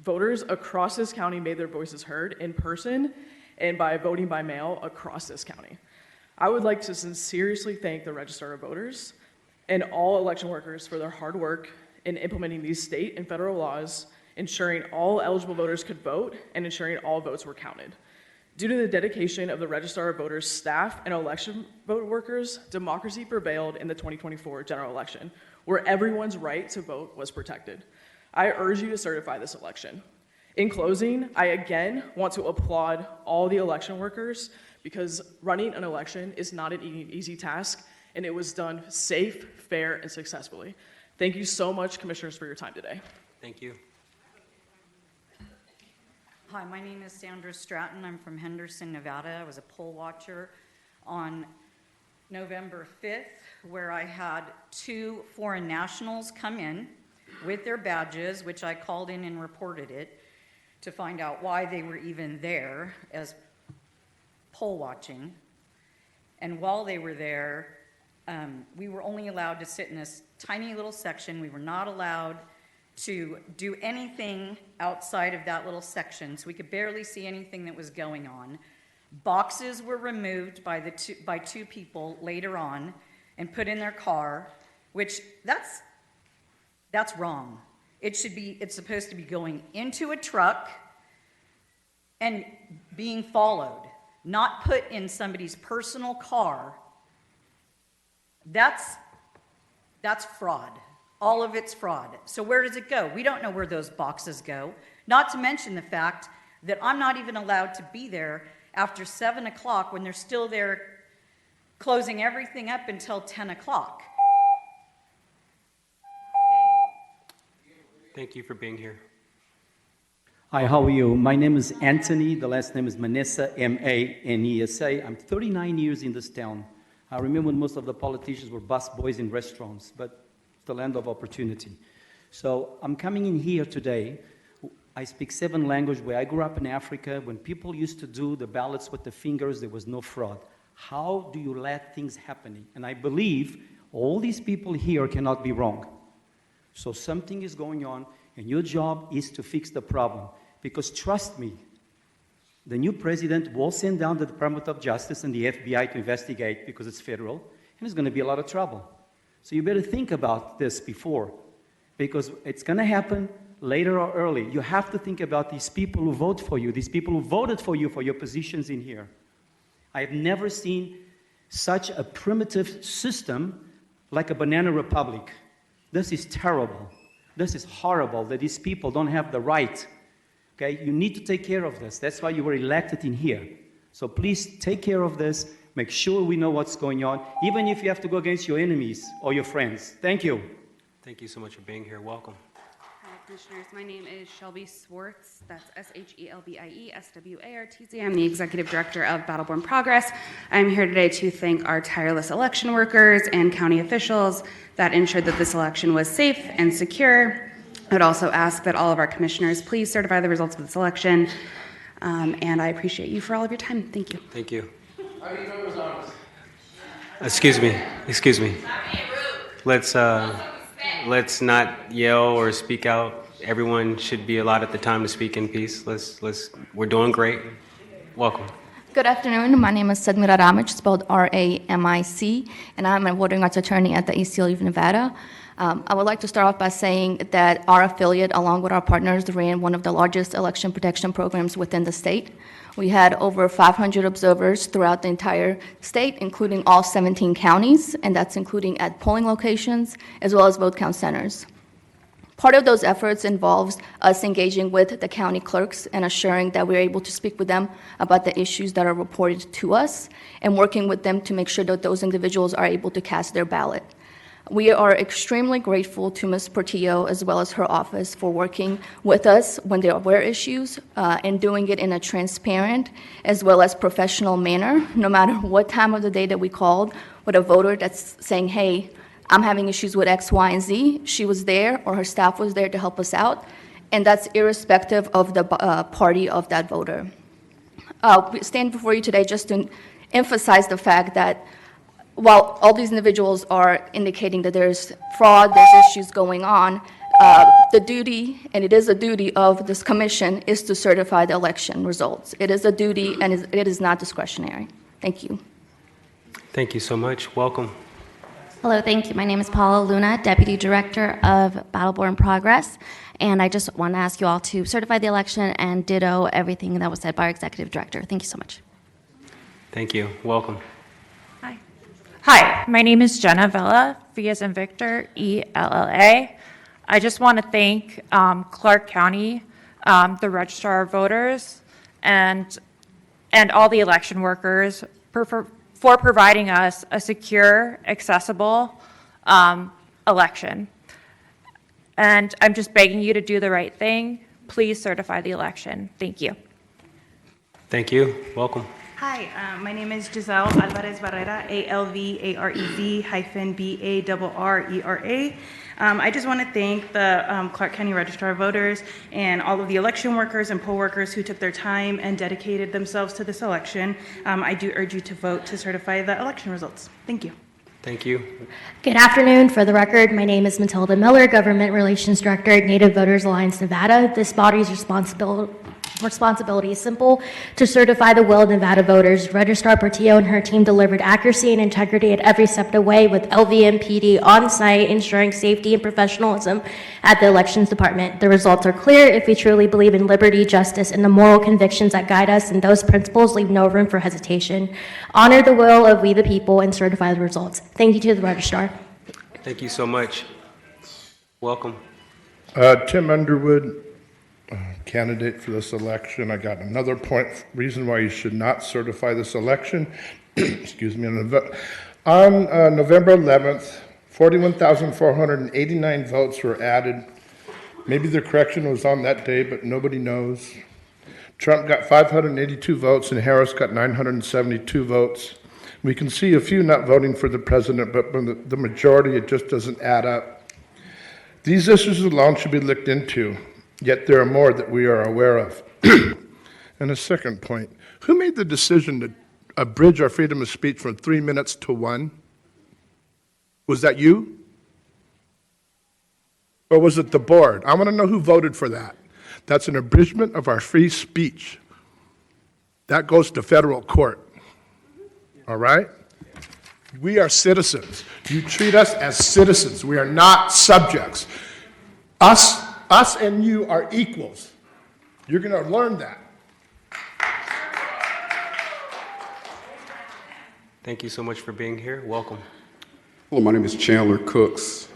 Voters across this county made their voices heard in person and by voting by mail across this county. I would like to sincerely thank the Registrar of Voters and all election workers for their hard work in implementing these state and federal laws, ensuring all eligible voters could vote, and ensuring all votes were counted. Due to the dedication of the Registrar of Voters staff and election vote workers, democracy prevailed in the 2024 general election, where everyone's right to vote was protected. I urge you to certify this election. In closing, I again want to applaud all the election workers because running an election is not an easy task, and it was done safe, fair, and successfully. Thank you so much, commissioners, for your time today. Thank you. Hi, my name is Sandra Stratton. I'm from Henderson, Nevada. I was a poll watcher on November 5th, where I had 2 foreign nationals come in with their badges, which I called in and reported it to find out why they were even there as poll watching. And while they were there, we were only allowed to sit in this tiny little section. We were not allowed to do anything outside of that little section, so we could barely see anything that was going on. Boxes were removed by 2 people later on and put in their car, which that's wrong. It's supposed to be going into a truck and being followed, not put in somebody's personal car. That's fraud. All of it's fraud. So where does it go? We don't know where those boxes go. Not to mention the fact that I'm not even allowed to be there after 7 o'clock when they're still there closing everything up until 10 o'clock. Thank you for being here. Hi, how are you? My name is Anthony. The last name is Manessa, M-A-N-E-S-A. I'm 39 years in this town. I remember when most of the politicians were busboys in restaurants, but the land of opportunity. So I'm coming in here today. I speak 7 languages. Where I grew up in Africa, when people used to do the ballots with the fingers, there was no fraud. How do you let things happen? And I believe all these people here cannot be wrong. So something is going on, and your job is to fix the problem. Because trust me, the new president will send down the Department of Justice and the FBI to investigate because it's federal, and there's going to be a lot of trouble. So you better think about this before, because it's going to happen later or early. You have to think about these people who vote for you, these people who voted for you for your positions in here. I have never seen such a primitive system like a banana republic. This is terrible. This is horrible that these people don't have the right. Okay, you need to take care of this. That's why you were elected in here. So please take care of this. Make sure we know what's going on, even if you have to go against your enemies or your friends. Thank you. Thank you so much for being here. Welcome. Hi, Commissioners. My name is Shelby Swartz. That's SHELBIE-SWARTZ. I'm the Executive Director of Battleborn Progress. I'm here today to thank our tireless election workers and county officials that ensured that this election was safe and secure. I'd also ask that all of our commissioners please certify the results of this election. And I appreciate you for all of your time. Thank you. Thank you. Excuse me. Let's not yell or speak out. Everyone should be allotted the time to speak in peace. We're doing great. Welcome. Good afternoon. My name is Sedmira Ramic, spelled R-A-M-I-C, and I'm a voting rights attorney at the ACLU of Nevada. I would like to start off by saying that our affiliate, along with our partners, ran one of the largest election protection programs within the state. We had over 500 observers throughout the entire state, including all 17 counties, and that's including at polling locations as well as vote count centers. Part of those efforts involves us engaging with the county clerks and assuring that we're able to speak with them about the issues that are reported to us and working with them to make sure that those individuals are able to cast their ballot. We are extremely grateful to Ms. Portillo as well as her office for working with us when there were issues and doing it in a transparent as well as professional manner, no matter what time of the day that we called with a voter that's saying, hey, I'm having issues with X, Y, and Z. She was there or her staff was there to help us out, and that's irrespective of the party of that voter. We stand before you today just to emphasize the fact that while all these individuals are indicating that there's fraud, there's issues going on, the duty, and it is a duty of this commission, is to certify the election results. It is a duty, and it is not discretionary. Thank you. Thank you so much. Welcome. Hello, thank you. My name is Paula Luna, Deputy Director of Battleborn Progress, and I just want to ask you all to certify the election and ditto everything that was said by our Executive Director. Thank you so much. Thank you. Welcome. Hi, my name is Jenna Villa, V as in Victor, E-L-L-A. I just want to thank Clark County, the Registrar of Voters, and all the election workers for providing us a secure, accessible election. And I'm just begging you to do the right thing please certify the election. Thank you. Thank you. Welcome. Hi, my name is Giselle Alvarez Barrera, ALVAREZ-BARRERA. I just want to thank the Clark County Registrar of Voters and all of the election workers and poll workers who took their time and dedicated themselves to this election. I do urge you to vote to certify the election results. Thank you. Thank you. Good afternoon. For the record, my name is Matilda Miller, Government Relations Director at Native Voters Alliance Nevada. This body's responsibility is simple: to certify the will of Nevada voters. Registrar Portillo and her team delivered accuracy and integrity at every step of the way, with LVMPD on site ensuring safety and professionalism at the Elections Department. The results are clear. If we truly believe in liberty, justice, and the moral convictions that guide us, and those principles leave no room for hesitation. Honor the will of we the people and certify the results. Thank you to the Registrar. Thank you so much. Welcome. Tim Underwood, candidate for this election. I got another reason why you should not certify this election. Excuse me. On November 11th, 41,489 votes were added. Maybe the correction was on that day, but nobody knows. Trump got 582 votes and Harris got 972 votes. We can see a few not voting for the president, but the majority, it just doesn't add up. These issues alone should be looked into, yet there are more that we are aware of. And a second point, who made the decision to abridge our freedom of speech from 3 minutes to 1? Was that you? Or was it the board? I want to know who voted for that. That's an abridgment of our free speech. That goes to federal court. All right? We are citizens. You treat us as citizens. We are not subjects. Us and you are equals. You're going to learn that. Thank you so much for being here. Welcome. Hello, my name is Chandler Cooks.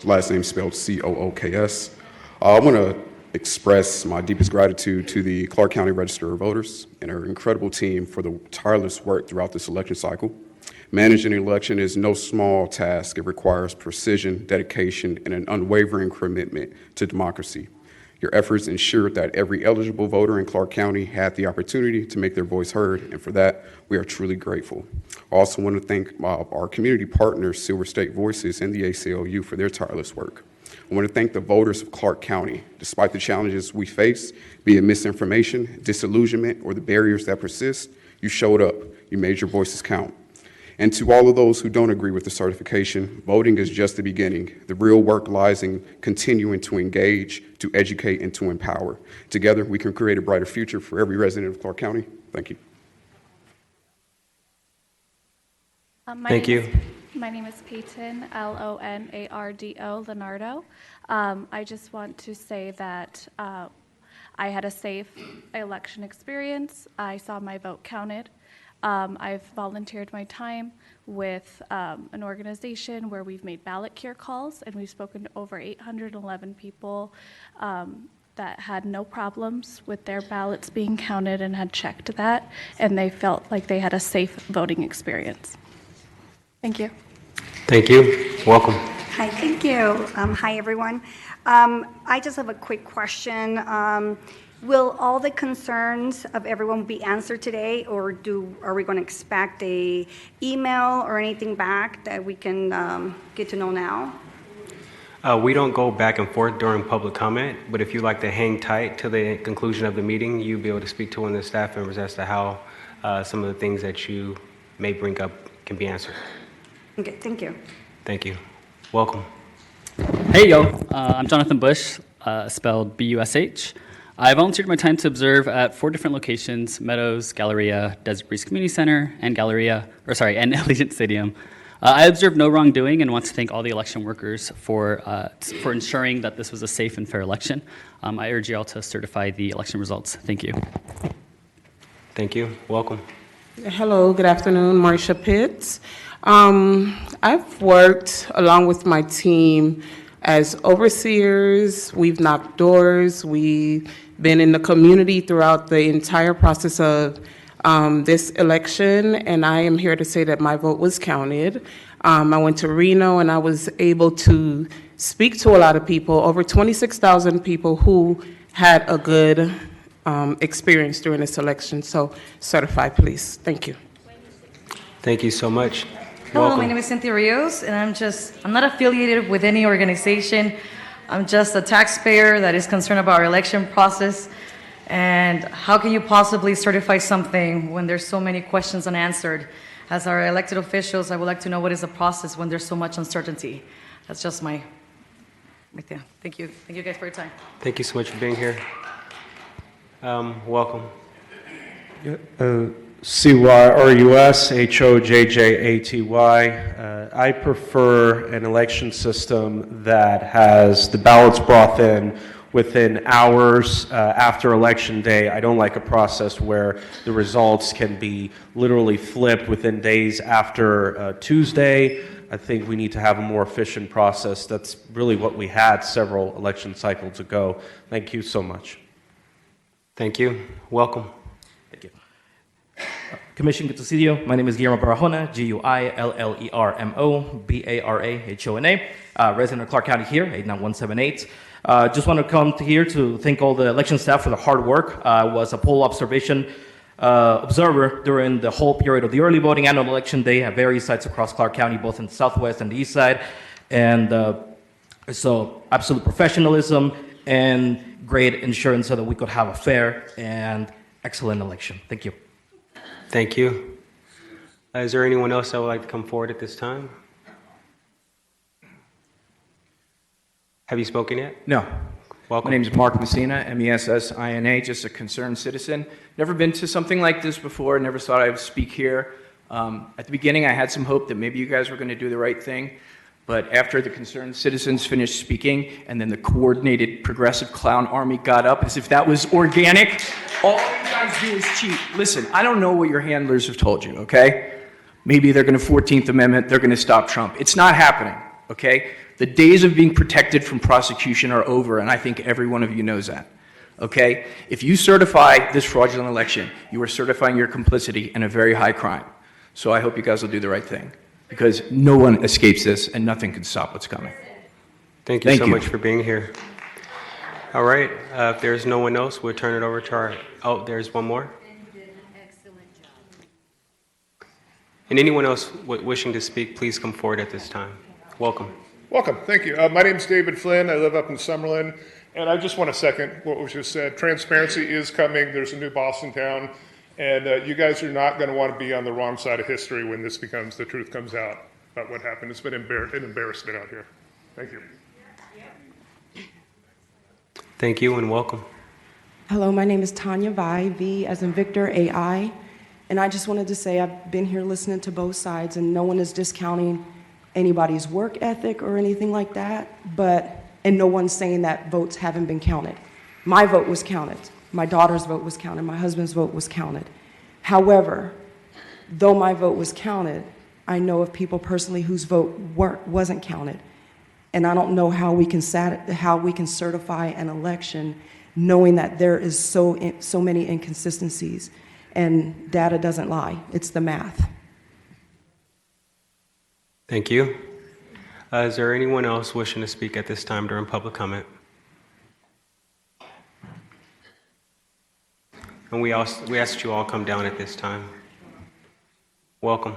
Last name spelled C-O-O-K-S. I want to express my deepest gratitude to the Clark County Register of Voters and our incredible team for the tireless work throughout this election cycle. Managing an election is no small task. It requires precision, dedication, and an unwavering commitment to democracy. Your efforts ensured that every eligible voter in Clark County had the opportunity to make their voice heard, and for that, we are truly grateful. I also want to thank our community partners, Silver State Voices and the ACLU, for their tireless work. I want to thank the voters of Clark County. Despite the challenges we face, be it misinformation, disillusionment, or the barriers that persist, you showed up. You made your voices count. And to all of those who don't agree with the certification, voting is just the beginning. The real work lies in continuing to engage, to educate, and to empower. Together, we can create a brighter future for every resident of Clark County. Thank you. Thank you. My name is Peyton, Lonardo, Leonardo. I just want to say that I had a safe election experience. I saw my vote counted. I've volunteered my time with an organization where we've made ballot care calls, and we've spoken to over 811 people that had no problems with their ballots being counted and had checked that, and they felt like they had a safe voting experience. Thank you. Thank you. Welcome. Hi, thank you. Hi, everyone. I just have a quick question. Will all the concerns of everyone be answered today, or are we going to expect a email or anything back that we can get to know now? We don't go back and forth during public comment, but if you'd like to hang tight to the conclusion of the meeting, you'll be able to speak to one of the staff members as to how some of the things that you may bring up can be answered. Okay, thank you. Thank you. Welcome. Hey, yo. I'm Jonathan Bush, spelled B-U-S-H. I volunteered my time to observe at 4 different locations: Meadows, Galleria, Desert Breeze Community Center, and and Allegiant Stadium. I observed no wrongdoing and want to thank all the election workers for ensuring that this was a safe and fair election. I urge you all to certify the election results. Thank you. Thank you. Welcome. Hello, good afternoon, Marcia Pitts. I've worked along with my team as overseers. We've knocked doors. We've been in the community throughout the entire process of this election, and I am here to say that my vote was counted. I went to Reno, and I was able to speak to a lot of people, over 26,000 people who had a good experience during this election. So certify, please. Thank you. Thank you so much. Hello, Welcome. my name is Cynthia Rios, and I'm not affiliated with any organization. I'm just a taxpayer that is concerned about our election process. And how can you possibly certify something when there's so many questions unanswered? As our elected officials, I would like to know what is the process when there's so much uncertainty. That's just right there. Thank you. Thank you guys for your time. Thank you so much for being here. Welcome. CYRUS, I prefer an election system that has the ballots brought in within hours after election day. I don't like a process where the results can be literally flipped within days after Tuesday. I think we need to have a more efficient process. That's really what we had several election cycles ago. Thank you so much. Thank you. Welcome. Thank you. Commission, good to see you. My name is Guillermo Barahona, Guillermo Barahona, resident of Clark County here, 89178. Just want to come here to thank all the election staff for the hard work. I was a poll observation observer during the whole period of the early voting and on election day at various sites across Clark County, both in the southwest and the east side. And so absolute professionalism and great insurance so that we could have a fair and excellent election. Thank you. Thank you. Is there anyone else that would like to come forward at this time? Have you spoken yet? No. Welcome. My name is Mark Messina, Messina, just a concerned citizen. Never been to something like this before, never thought I would speak here. At the beginning, I had some hope that maybe you guys were going to do the right thing, but after the concerned citizens finished speaking, and then the coordinated progressive clown army got up as if that was organic, all you guys do is cheat. Listen, I don't know what your handlers have told you, okay? Maybe they're going to 14th Amendment, they're going to stop Trump. It's not happening, okay? The days of being protected from prosecution are over, and I think every one of you knows that, okay? If you certify this fraudulent election, you are certifying your complicity in a very high crime. So I hope you guys will do the right thing, because no one escapes this, and nothing can stop what's coming. Thank you so much for being here. All right, if there's no one else, we'll turn it over to our, oh, there's one more. And anyone else wishing to speak, please come forward at this time. Welcome. Welcome, thank you. My name is David Flynn, I live up in Summerlin, and I just want to second what was just said. Transparency is coming, there's a new boss in town, and you guys are not going to want to be on the wrong side of history when this becomes, the truth comes out about what happened. It's been an embarrassment out here. Thank you. Thank you and welcome. Hello, my name is Tanya Vai, V as in Victor, AI, and I just wanted to say I've been here listening to both sides, and no one is discounting anybody's work ethic or anything like that, and no one's saying that votes haven't been counted. My vote was counted. My daughter's vote was counted. My husband's vote was counted. However, though my vote was counted, I know of people personally whose vote wasn't counted. And I don't know how we can certify an election knowing that there is so many inconsistencies. And data doesn't lie. It's the math. Thank you. Is there anyone else wishing to speak at this time during public comment? And we ask that you all come down at this time. Welcome.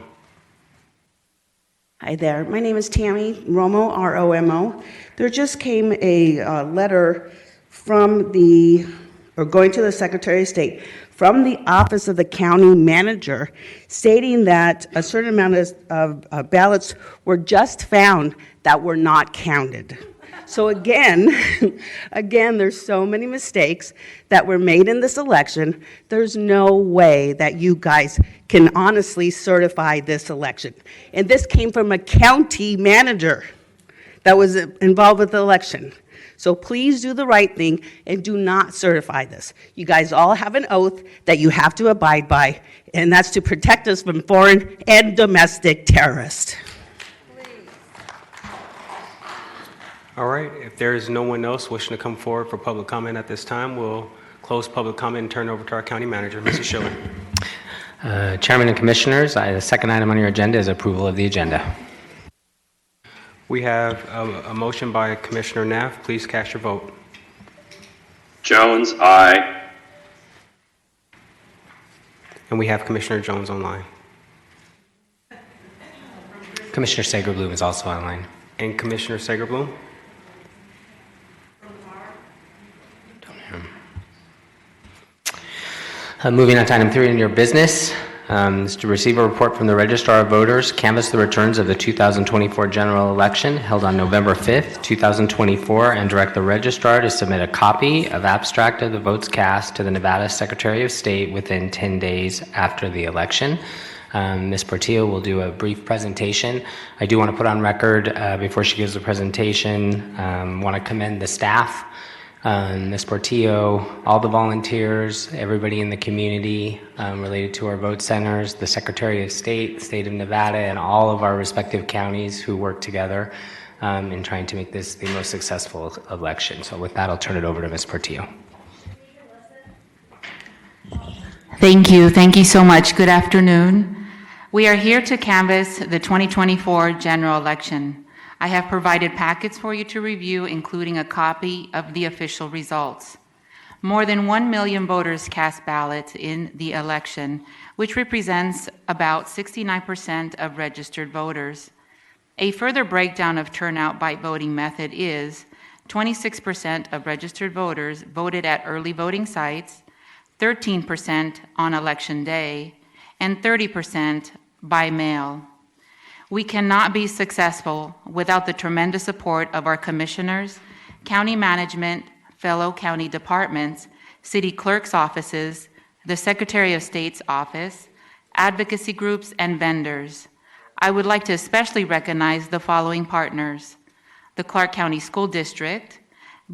Hi there. My name is Tammy Romo, R-O-M-O. There just came a letter from going to the Secretary of State from the Office of the County Manager stating that a certain amount of ballots were just found that were not counted. So again, there's so many mistakes that were made in this election. There's no way that you guys can honestly certify this election. And this came from a county manager that was involved with the election. So please do the right thing and do not certify this. You guys all have an oath that you have to abide by, and that's to protect us from foreign and domestic terrorists. All right, if there is no one else wishing to come forward for public comment at this time, we'll close public comment and turn over to our county manager, Mrs. Schiller. Chairman and Commissioners, the second item on your agenda is approval of the agenda. We have a motion by Commissioner Neff. Please cast your vote. Jones, aye. And we have Commissioner Jones online. Commissioner Sager-Bloom is also online. And Commissioner Sager-Bloom? Moving on to item 3 in your business, is to receive a report from the Registrar of Voters, canvass the returns of the 2024 general election held on November 5th, 2024, and direct the Registrar to submit a copy of abstract of the votes cast to the Nevada Secretary of State within 10 days after the election. Ms. Portillo will do a brief presentation. I do want to put on record before she gives the presentation, want to commend the staff, Ms. Portillo, all the volunteers, everybody in the community related to our vote centers, the Secretary of State, the State of Nevada, and all of our respective counties who work together in trying to make this the most successful election. So with that, I'll turn it over to Ms. Portillo. Thank you. Thank you so much. Good afternoon. We are here to canvass the 2024 general election. I have provided packets for you to review, including a copy of the official results. More than 1 million voters cast ballots in the election, which represents about 69% of registered voters. A further breakdown of turnout by voting method is 26% of registered voters voted at early voting sites, 13% on election day, and 30% by mail. We cannot be successful without the tremendous support of our commissioners, county management, fellow county departments, city clerk's offices, the Secretary of State's office, advocacy groups, and vendors. I would like to especially recognize the following partners: the Clark County School District,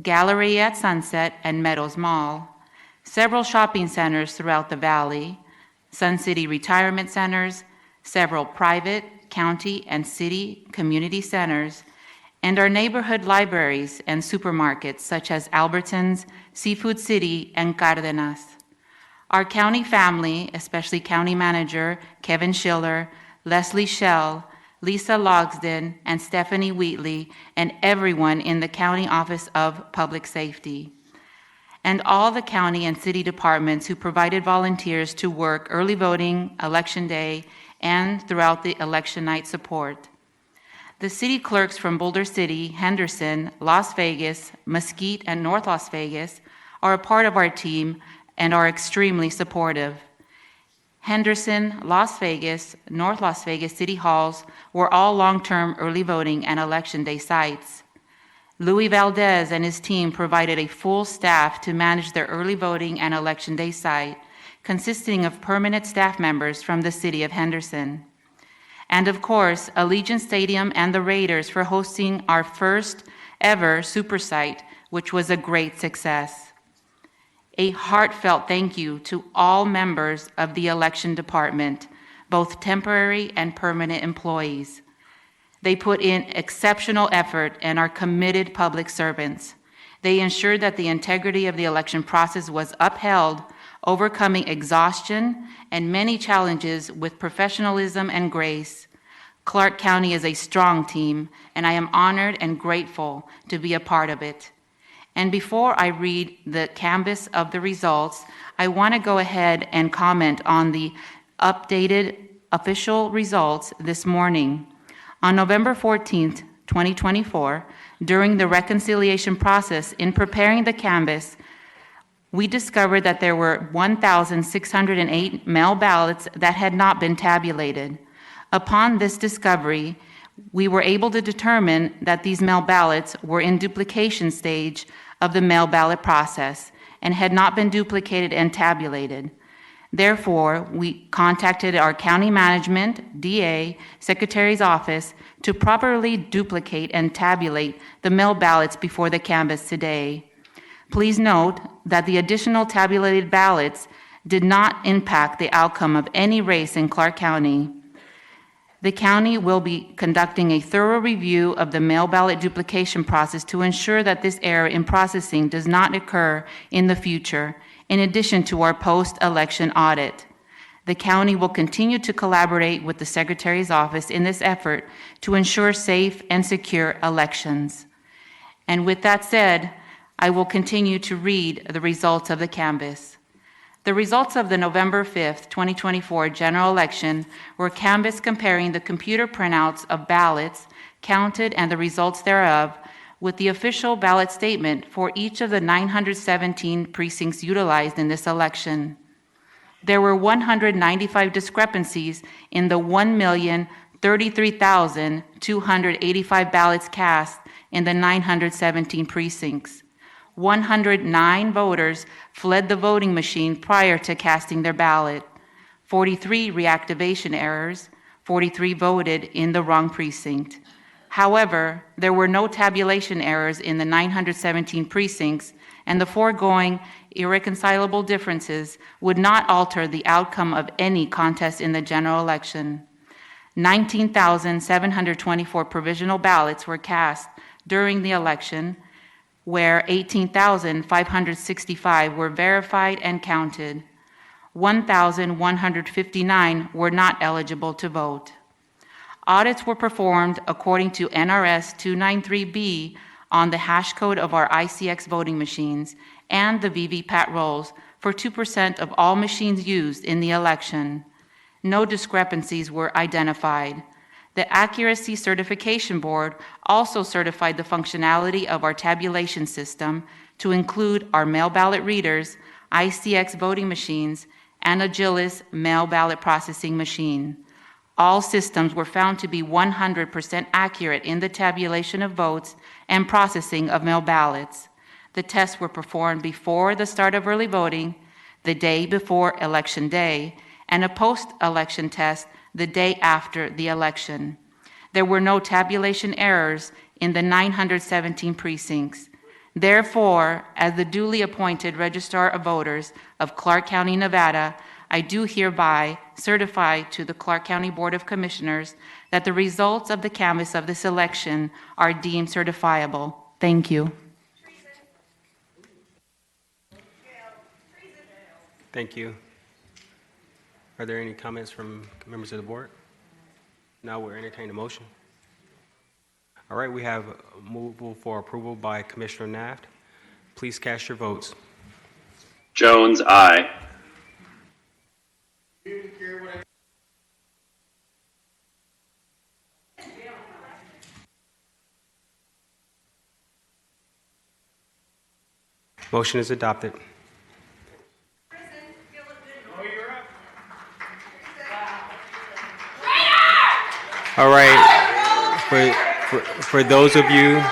Galleria at Sunset and Meadows Mall, several shopping centers throughout the valley, Sun City Retirement Centers, several private, county, and city community centers, and our neighborhood libraries and supermarkets such as Albertsons, Seafood City, and Cardenas. Our county family, especially County Manager Kevin Schiller, Leslie Schell, Lisa Logsden, and Stephanie Wheatley, and everyone in the County Office of Public Safety, and all the county and city departments who provided volunteers to work early voting, election day, and throughout the election night support. The city clerks from Boulder City, Henderson, Las Vegas, Mesquite, and North Las Vegas are a part of our team and are extremely supportive. Henderson, Las Vegas, North Las Vegas city halls were all long-term early voting and election day sites. Louis Valdez and his team provided a full staff to manage their early voting and election day site, consisting of permanent staff members from the city of Henderson. And of course, Allegiant Stadium and the Raiders for hosting our first ever super site, which was a great success. A heartfelt thank you to all members of the election department, both temporary and permanent employees. They put in exceptional effort and are committed public servants. They ensured that the integrity of the election process was upheld, overcoming exhaustion and many challenges with professionalism and grace. Clark County is a strong team, and I am honored and grateful to be a part of it. And before I read the canvas of the results, I want to go ahead and comment on the updated official results this morning. On November 14th, 2024, during the reconciliation process in preparing the canvas, we discovered that there were 1,608 mail ballots that had not been tabulated. Upon this discovery, we were able to determine that these mail ballots were in duplication stage of the mail ballot process and had not been duplicated and tabulated. Therefore, we contacted our county management, DA, Secretary's office to properly duplicate and tabulate the mail ballots before the canvas today. Please note that the additional tabulated ballots did not impact the outcome of any race in Clark County. The county will be conducting a thorough review of the mail ballot duplication process to ensure that this error in processing does not occur in the future, in addition to our post-election audit. The county will continue to collaborate with the Secretary's office in this effort to ensure safe and secure elections. And with that said, I will continue to read the results of the canvass. The results of the November 5th, 2024 general election were canvass comparing the computer printouts of ballots counted and the results thereof with the official ballot statement for each of the 917 precincts utilized in this election. There were 195 discrepancies in the 1,033,285 ballots cast in the 917 precincts. 109 voters fled the voting machine prior to casting their ballot. 43 reactivation errors. 43 voted in the wrong precinct. However, there were no tabulation errors in the 917 precincts, and the foregoing irreconcilable differences would not alter the outcome of any contest in the general election. 19,724 provisional ballots were cast during the election, where 18,565 were verified and counted. 1,159 were not eligible to vote. Audits were performed according to NRS 293B on the hash code of our ICX voting machines and the VVPAT rolls for 2% of all machines used in the election. No discrepancies were identified. The Accuracy Certification Board also certified the functionality of our tabulation system to include our mail ballot readers, ICX voting machines, and Agilis mail ballot processing machine. All systems were found to be 100% accurate in the tabulation of votes and processing of mail ballots. The tests were performed before the start of early voting, the day before Election Day, and a post-election test the day after the election. There were no tabulation errors in the 917 precincts. Therefore, as the duly appointed Registrar of Voters of Clark County, Nevada, I do hereby certify to the Clark County Board of Commissioners that the results of the canvass of this election are deemed certifiable. Thank you. Thank you. Are there any comments from members of the board? Now we'll entertain a motion. All right, we have a move for approval by Commissioner Naft. Please cast your votes. Jones, aye. Motion is adopted. All right, for those of you,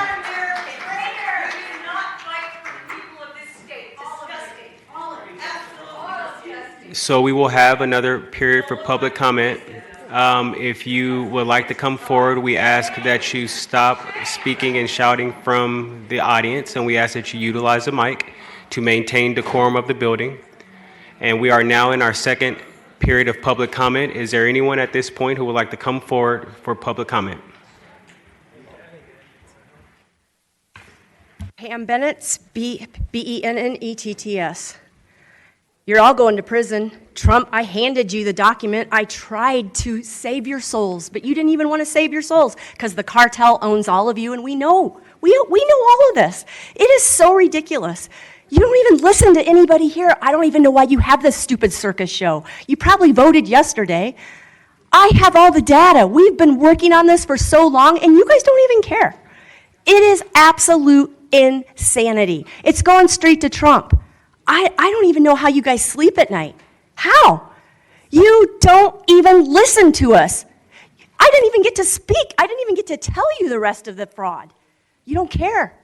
so we will have another period for public comment. If you would like to come forward, we ask that you stop speaking and shouting from the audience, and we ask that you utilize the mic to maintain decorum of the building. And we are now in our second period of public comment. Is there anyone at this point who would like to come forward for public comment? Pam Bennett, Bennetts. You're all going to prison. Trump, I handed you the document. I tried to save your souls, but you didn't even want to save your souls because the cartel owns all of you, and we know. We know all of this. It is so ridiculous. You don't even listen to anybody here. I don't even know why you have this stupid circus show. You probably voted yesterday. I have all the data. We've been working on this for so long, and you guys don't even care. It is absolute insanity. It's going straight to Trump. I don't even know how you guys sleep at night. How? You don't even listen to us. I didn't even get to speak. I didn't even get to tell you the rest of the fraud. You don't care.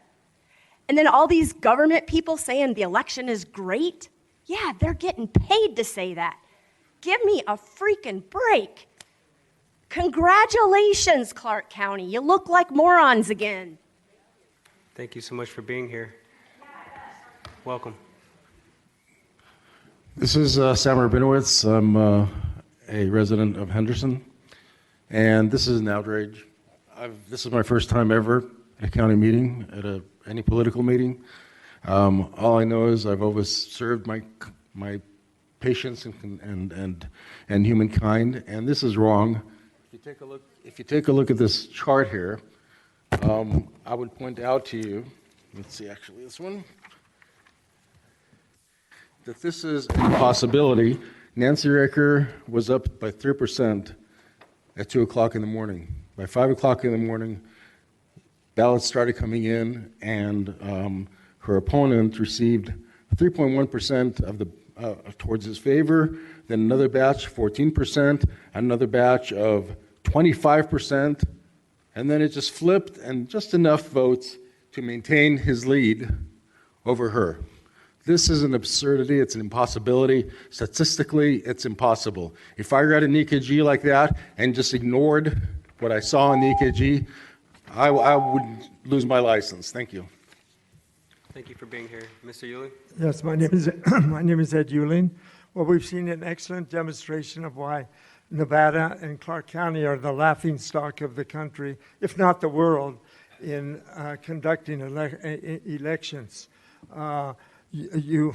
And then all these government people saying the election is great. Yeah, they're getting paid to say that. Give me a freaking break. Congratulations, Clark County. You look like morons again. Thank you so much for being here. Welcome. This is Sam Rabinowitz. I'm a resident of Henderson, and this is an outrage. This is my first time ever at a county meeting, at any political meeting. All I know is I've always served my patients and humankind, and this is wrong. If you take a look at this chart here, I would point out to you let's see, actually, this one, that this is a possibility. Nancy Raker was up by 3% at 2 o'clock in the morning. By 5 o'clock in the morning, ballots started coming in, and her opponent received 3.1% of the towards his favor, then another batch 14%, another batch of 25%, and then it just flipped, and just enough votes to maintain his lead over her. This is an absurdity. It's an impossibility. Statistically, it's impossible. If I read an EKG like that and just ignored what I saw in the EKG, I would lose my license. Thank you. Thank you for being here. Mr. Yulee? Yes, my name is my name is Ed Euling. Well, we've seen an excellent demonstration of why Nevada and Clark County are the laughingstock of the country, if not the world, in conducting elections. You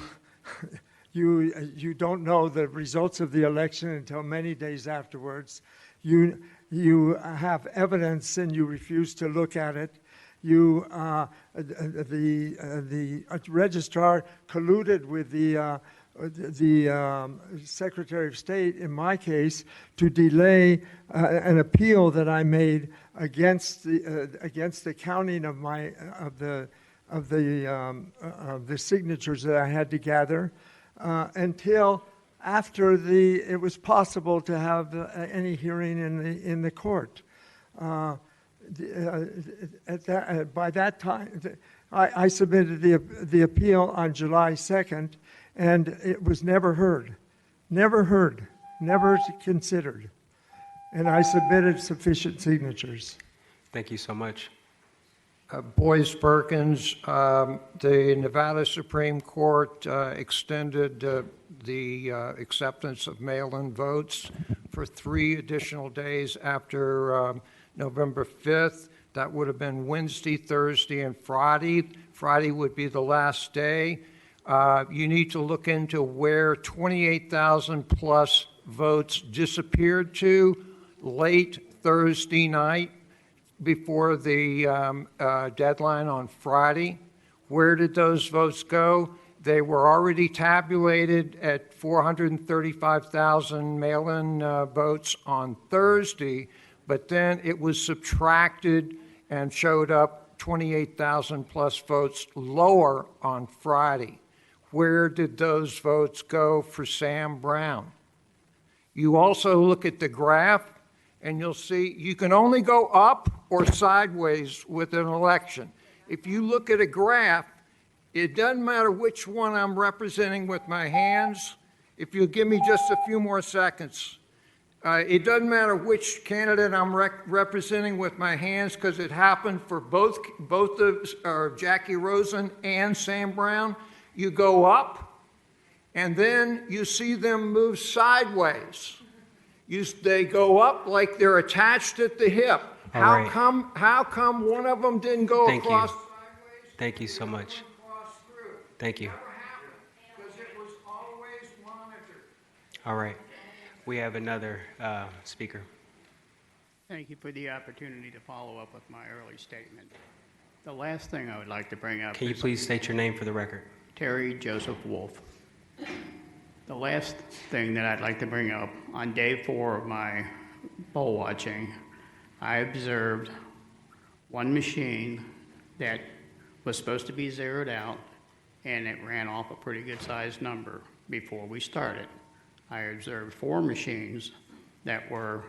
don't know the results of the election until many days afterwards. You have evidence and you refuse to look at it. The registrar colluded with the Secretary of State, in my case, to delay an appeal that I made against the counting of the signatures that I had to gather until after it was possible to have any hearing in the court. By that time, I submitted the appeal on July 2nd, and it was never heard, never considered. And I submitted sufficient signatures. Thank you so much. Boyce Perkins, the Nevada Supreme Court extended the acceptance of mail-in votes for 3 additional days after November 5th. That would have been Wednesday, Thursday, and Friday. Friday would be the last day. You need to look into where 28,000 plus votes disappeared to late Thursday night before the deadline on Friday. Where did those votes go? They were already tabulated at 435,000 mail-in votes on Thursday, but then it was subtracted and showed up 28,000 plus votes lower on Friday. Where did those votes go for Sam Brown? You also look at the graph, and you'll see you can only go up or sideways with an election. If you look at a graph, it doesn't matter which one I'm representing with my hands. If you'll give me just a few more seconds. It doesn't matter which candidate I'm representing with my hands, because it happened for both Jackie Rosen and Sam Brown. You go up, and then you see them move sideways. They go up like they're attached at the hip. How come one of them didn't go across sideways? Thank you so much. Thank you. Because it was always monitored. All right. We have another speaker. Thank you for the opportunity to follow up with my early statement. The last thing I would like to bring up Can you please state your name for the record? Terry Joseph Wolf. The last thing that I'd like to bring up, on day 4 of my poll watching, I observed one machine that was supposed to be zeroed out, and it ran off a pretty good sized number before we started. I observed 4 machines that were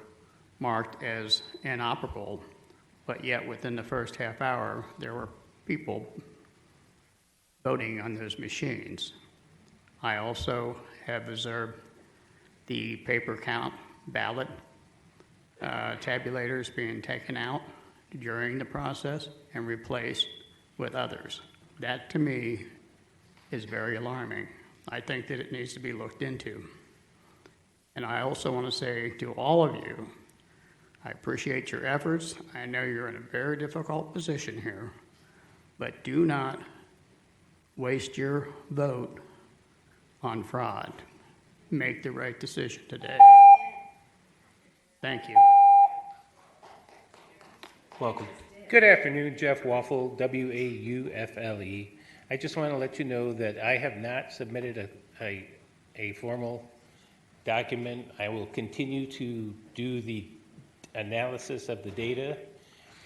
marked as inoperable, but yet within the first half hour, there were people voting on those machines. I also have observed the paper count ballot tabulators being taken out during the process and replaced with others. That, to me, is very alarming. I think that it needs to be looked into. And I also want to say to all of you, I appreciate your efforts. I know you're in a very difficult position here, but do not waste your vote on fraud. Make the right decision today. Thank you. Welcome. Good afternoon, Jeff Waffle, W-A-U-F-L-E. I just want to let you know that I have not submitted a formal document. I will continue to do the analysis of the data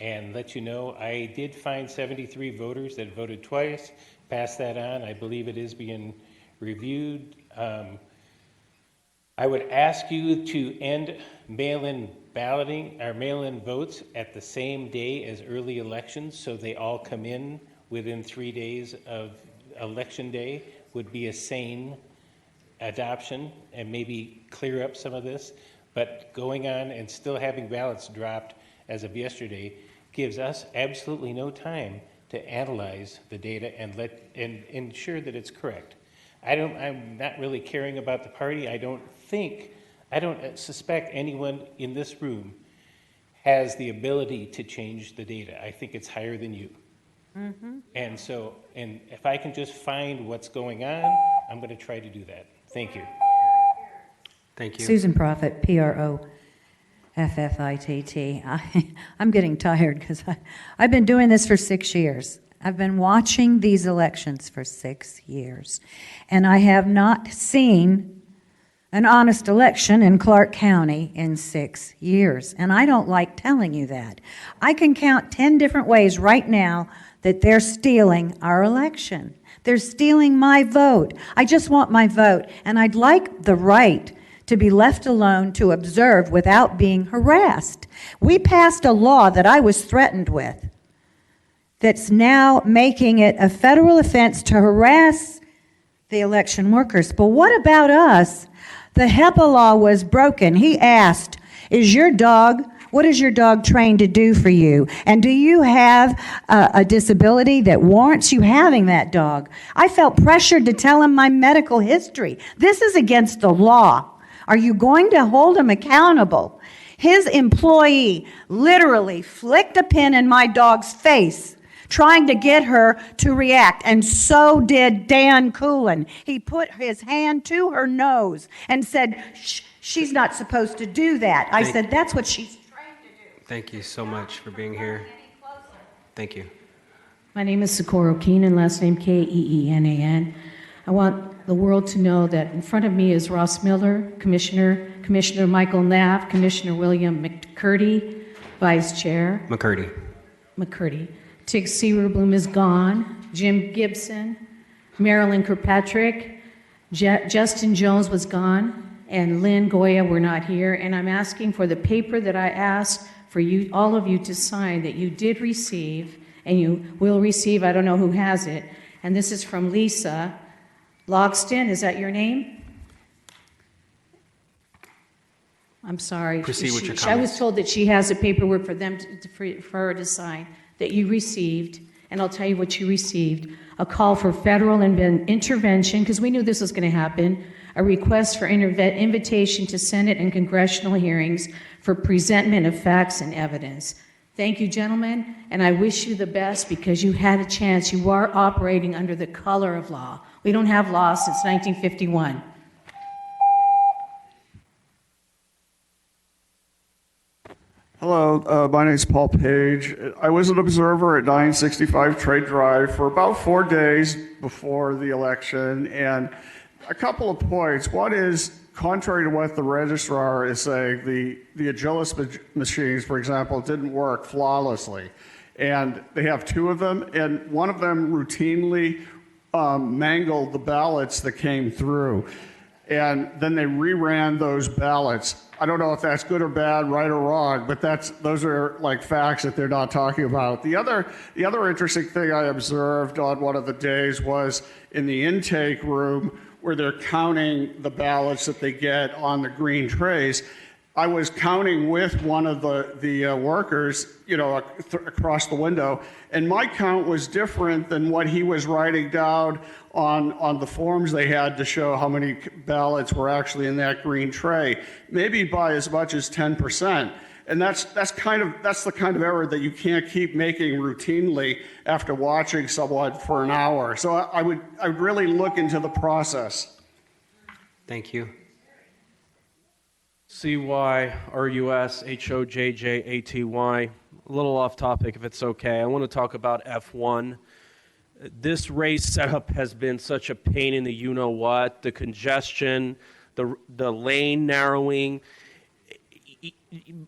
and let you know I did find 73 voters that voted twice. Pass that on. I believe it is being reviewed. I would ask you to end mail-in balloting or mail-in votes at the same day as early elections, so they all come in within 3 days of election day. Would be a sane adoption and maybe clear up some of this. But going on and still having ballots dropped as of yesterday gives us absolutely no time to analyze the data and ensure that it's correct. I'm not really caring about the party. I don't suspect anyone in this room has the ability to change the data. I think it's higher than you. Mm-hmm. And if I can just find what's going on, I'm going to try to do that. Thank you. Thank you. Susan Proffitt, Proffitt. I'm getting tired because I've been doing this for 6 years. I've been watching these elections for 6 years, and I have not seen an honest election in Clark County in 6 years, and I don't like telling you that. I can count 10 different ways right now that they're stealing our election. They're stealing my vote. I just want my vote, and I'd like the right to be left alone to observe without being harassed. We passed a law that I was threatened with that's now making it a federal offense to harass the election workers. But what about us? The HIPAA law was broken. He asked, what is your dog trained to do for you? And do you have a disability that warrants you having that dog? I felt pressured to tell him my medical history. This is against the law. Are you going to hold him accountable? His employee literally flicked a pin in my dog's face, trying to get her to react, and so did Dan Coolin. He put his hand to her nose and said, she's not supposed to do that. I said, that's what she's trained to do. Thank you so much for being here. Thank you. My name is Socorro Keenan, last name Keenan. I want the world to know that in front of me is Ross Miller, Commissioner Michael Knapp, Commissioner William McCurdy, Vice Chair. McCurdy. Tig Seawerbloom is gone. Jim Gibson, Marilyn Kirkpatrick, Justin Jones was gone, and Lynn Goya were not here. And I'm asking for the paper that I asked for you, all of you, to sign that you did receive, and you will receive. I don't know who has it. And this is from Lisa Logston. Is that your name? I'm sorry. Proceed with your I was comments. told that she has the paperwork for them for her to sign that you received, and I'll tell you what you received: a call for federal intervention, because we knew this was going to happen, a request for invitation to Senate and congressional hearings for presentment of facts and evidence. Thank you, gentlemen, and I wish you the best because you had a chance. You are operating under the color of law. We don't have law since 1951. Hello, my name is Paul Page. I was an observer at 965 Trade Drive for about 4 days before the election, and a couple of points. One is, contrary to what the registrar is saying, the Agilis machines, for example, didn't work flawlessly. And they have 2 of them, and one of them routinely mangled the ballots that came through. And then they reran those ballots. I don't know if that's good or bad, right or wrong, but those are like facts that they're not talking about. The other interesting thing I observed on one of the days was in the intake room where they're counting the ballots that they get on the green trays. I was counting with one of the workers, across the window, and my count was different than what he was writing down on the forms they had to show how many ballots were actually in that green tray, maybe by as much as 10%. And that's the kind of error that you can't keep making routinely after watching someone for an hour. So I would really look into the process. Thank you. CYRUSHOJJATY. a little off topic if it's okay. I want to talk about F1. This race setup has been such a pain in the you-know-what, the congestion, the lane narrowing,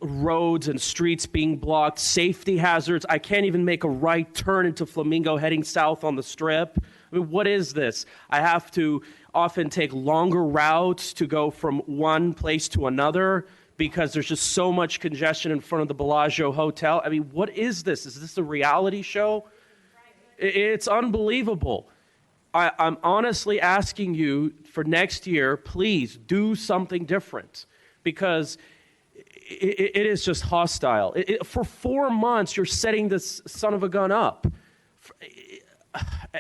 roads and streets being blocked, safety hazards. I can't even make a right turn into Flamingo heading south on the Strip. I mean, what is this? I have to often take longer routes to go from one place to another because there's just so much congestion in front of the Bellagio Hotel. I mean, what is this? Is this a reality show? It's unbelievable. I'm honestly asking you for next year, please do something different because it is just hostile. For 4 months, you're setting this son of a gun up.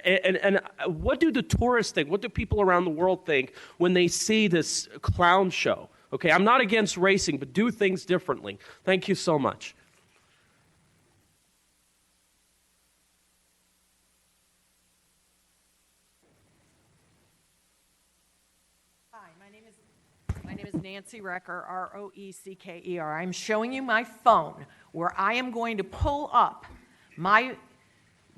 And what do the tourists think? What do people around the world think when they see this clown show? Okay, I'm not against racing, but do things differently. Thank you so much. Hi, my name is Nancy Recker, R-O-E-C-K-E-R. I'm showing you my phone where I am going to pull up my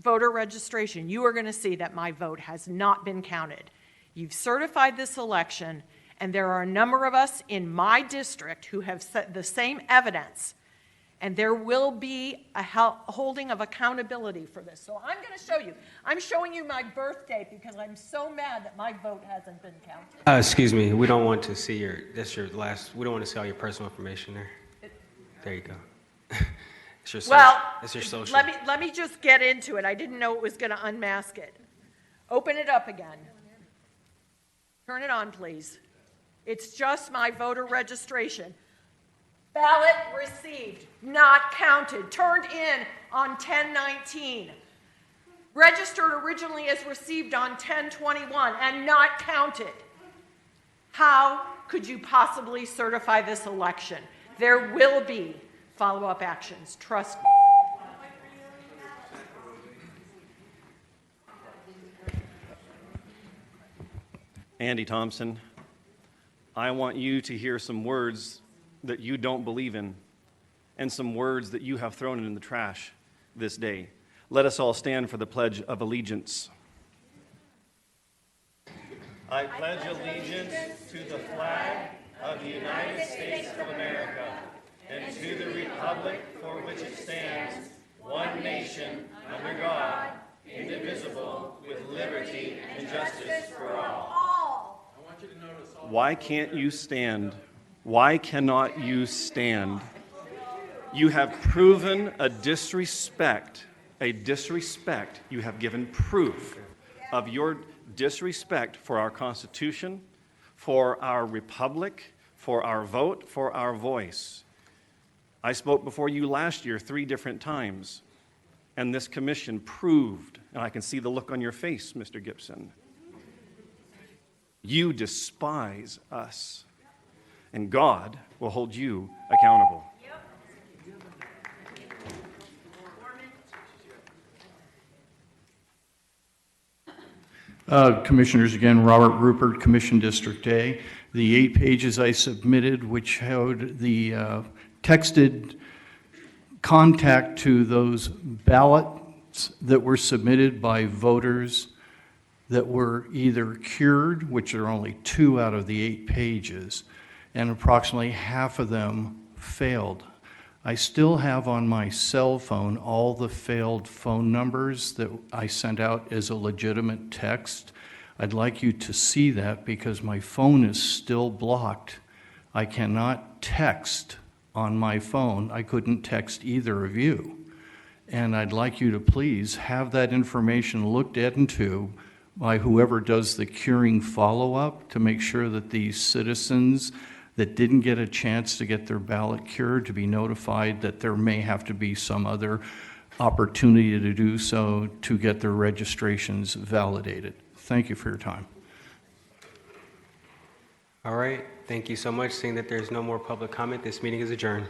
voter registration. You are going to see that my vote has not been counted. You've certified this election, and there are a number of us in my district who have set the same evidence, and there will be a holding of accountability for this. So I'm going to show you. I'm showing you my birth date because I'm so mad that my vote hasn't been counted. Excuse me, we don't want to see we don't want to see all your personal information there. There you go. It's your it's your social. Let me just get into it. I didn't know it was going to unmask it. Open it up again. Turn it on, please. It's just my voter registration. Ballot received, not counted, turned in on 10/19. Registered originally as received on 10/21 and not counted. How could you possibly certify this election? There will be follow-up actions, trust me. Andy Thompson, I want you to hear some words that you don't believe in and some words that you have thrown in the trash this day. Let us all stand for the Pledge of Allegiance. I pledge allegiance to the flag of the United States of America and to the republic for which it stands, one nation, under God, indivisible, with liberty and justice for all. I want you to notice all. Why can't you stand? Why cannot you stand? You have proven a disrespect. You have given proof of your disrespect for our Constitution, for our republic, for our vote, for our voice. I spoke before you last year 3 different times, and this commission proved, and I can see the look on your face, Mr. Gibson. You despise us, and God will hold you accountable. Commissioners, again, Robert Rupert, Commission District A. The 8 pages I submitted, which showed the texted contact to those ballots that were submitted by voters that were either cured, which are only 2 out of the 8 pages, and approximately half of them failed. I still have on my cell phone all the failed phone numbers that I sent out as a legitimate text. I'd like you to see that because my phone is still blocked. I cannot text on my phone. I couldn't text either of you. And I'd like you to please have that information looked into by whoever does the curing follow-up to make sure that these citizens that didn't get a chance to get their ballot cured to be notified that there may have to be some other opportunity to do so to get their registrations validated. Thank you for your time. All right, thank you so much. Seeing that there's no more public comment, this meeting is adjourned.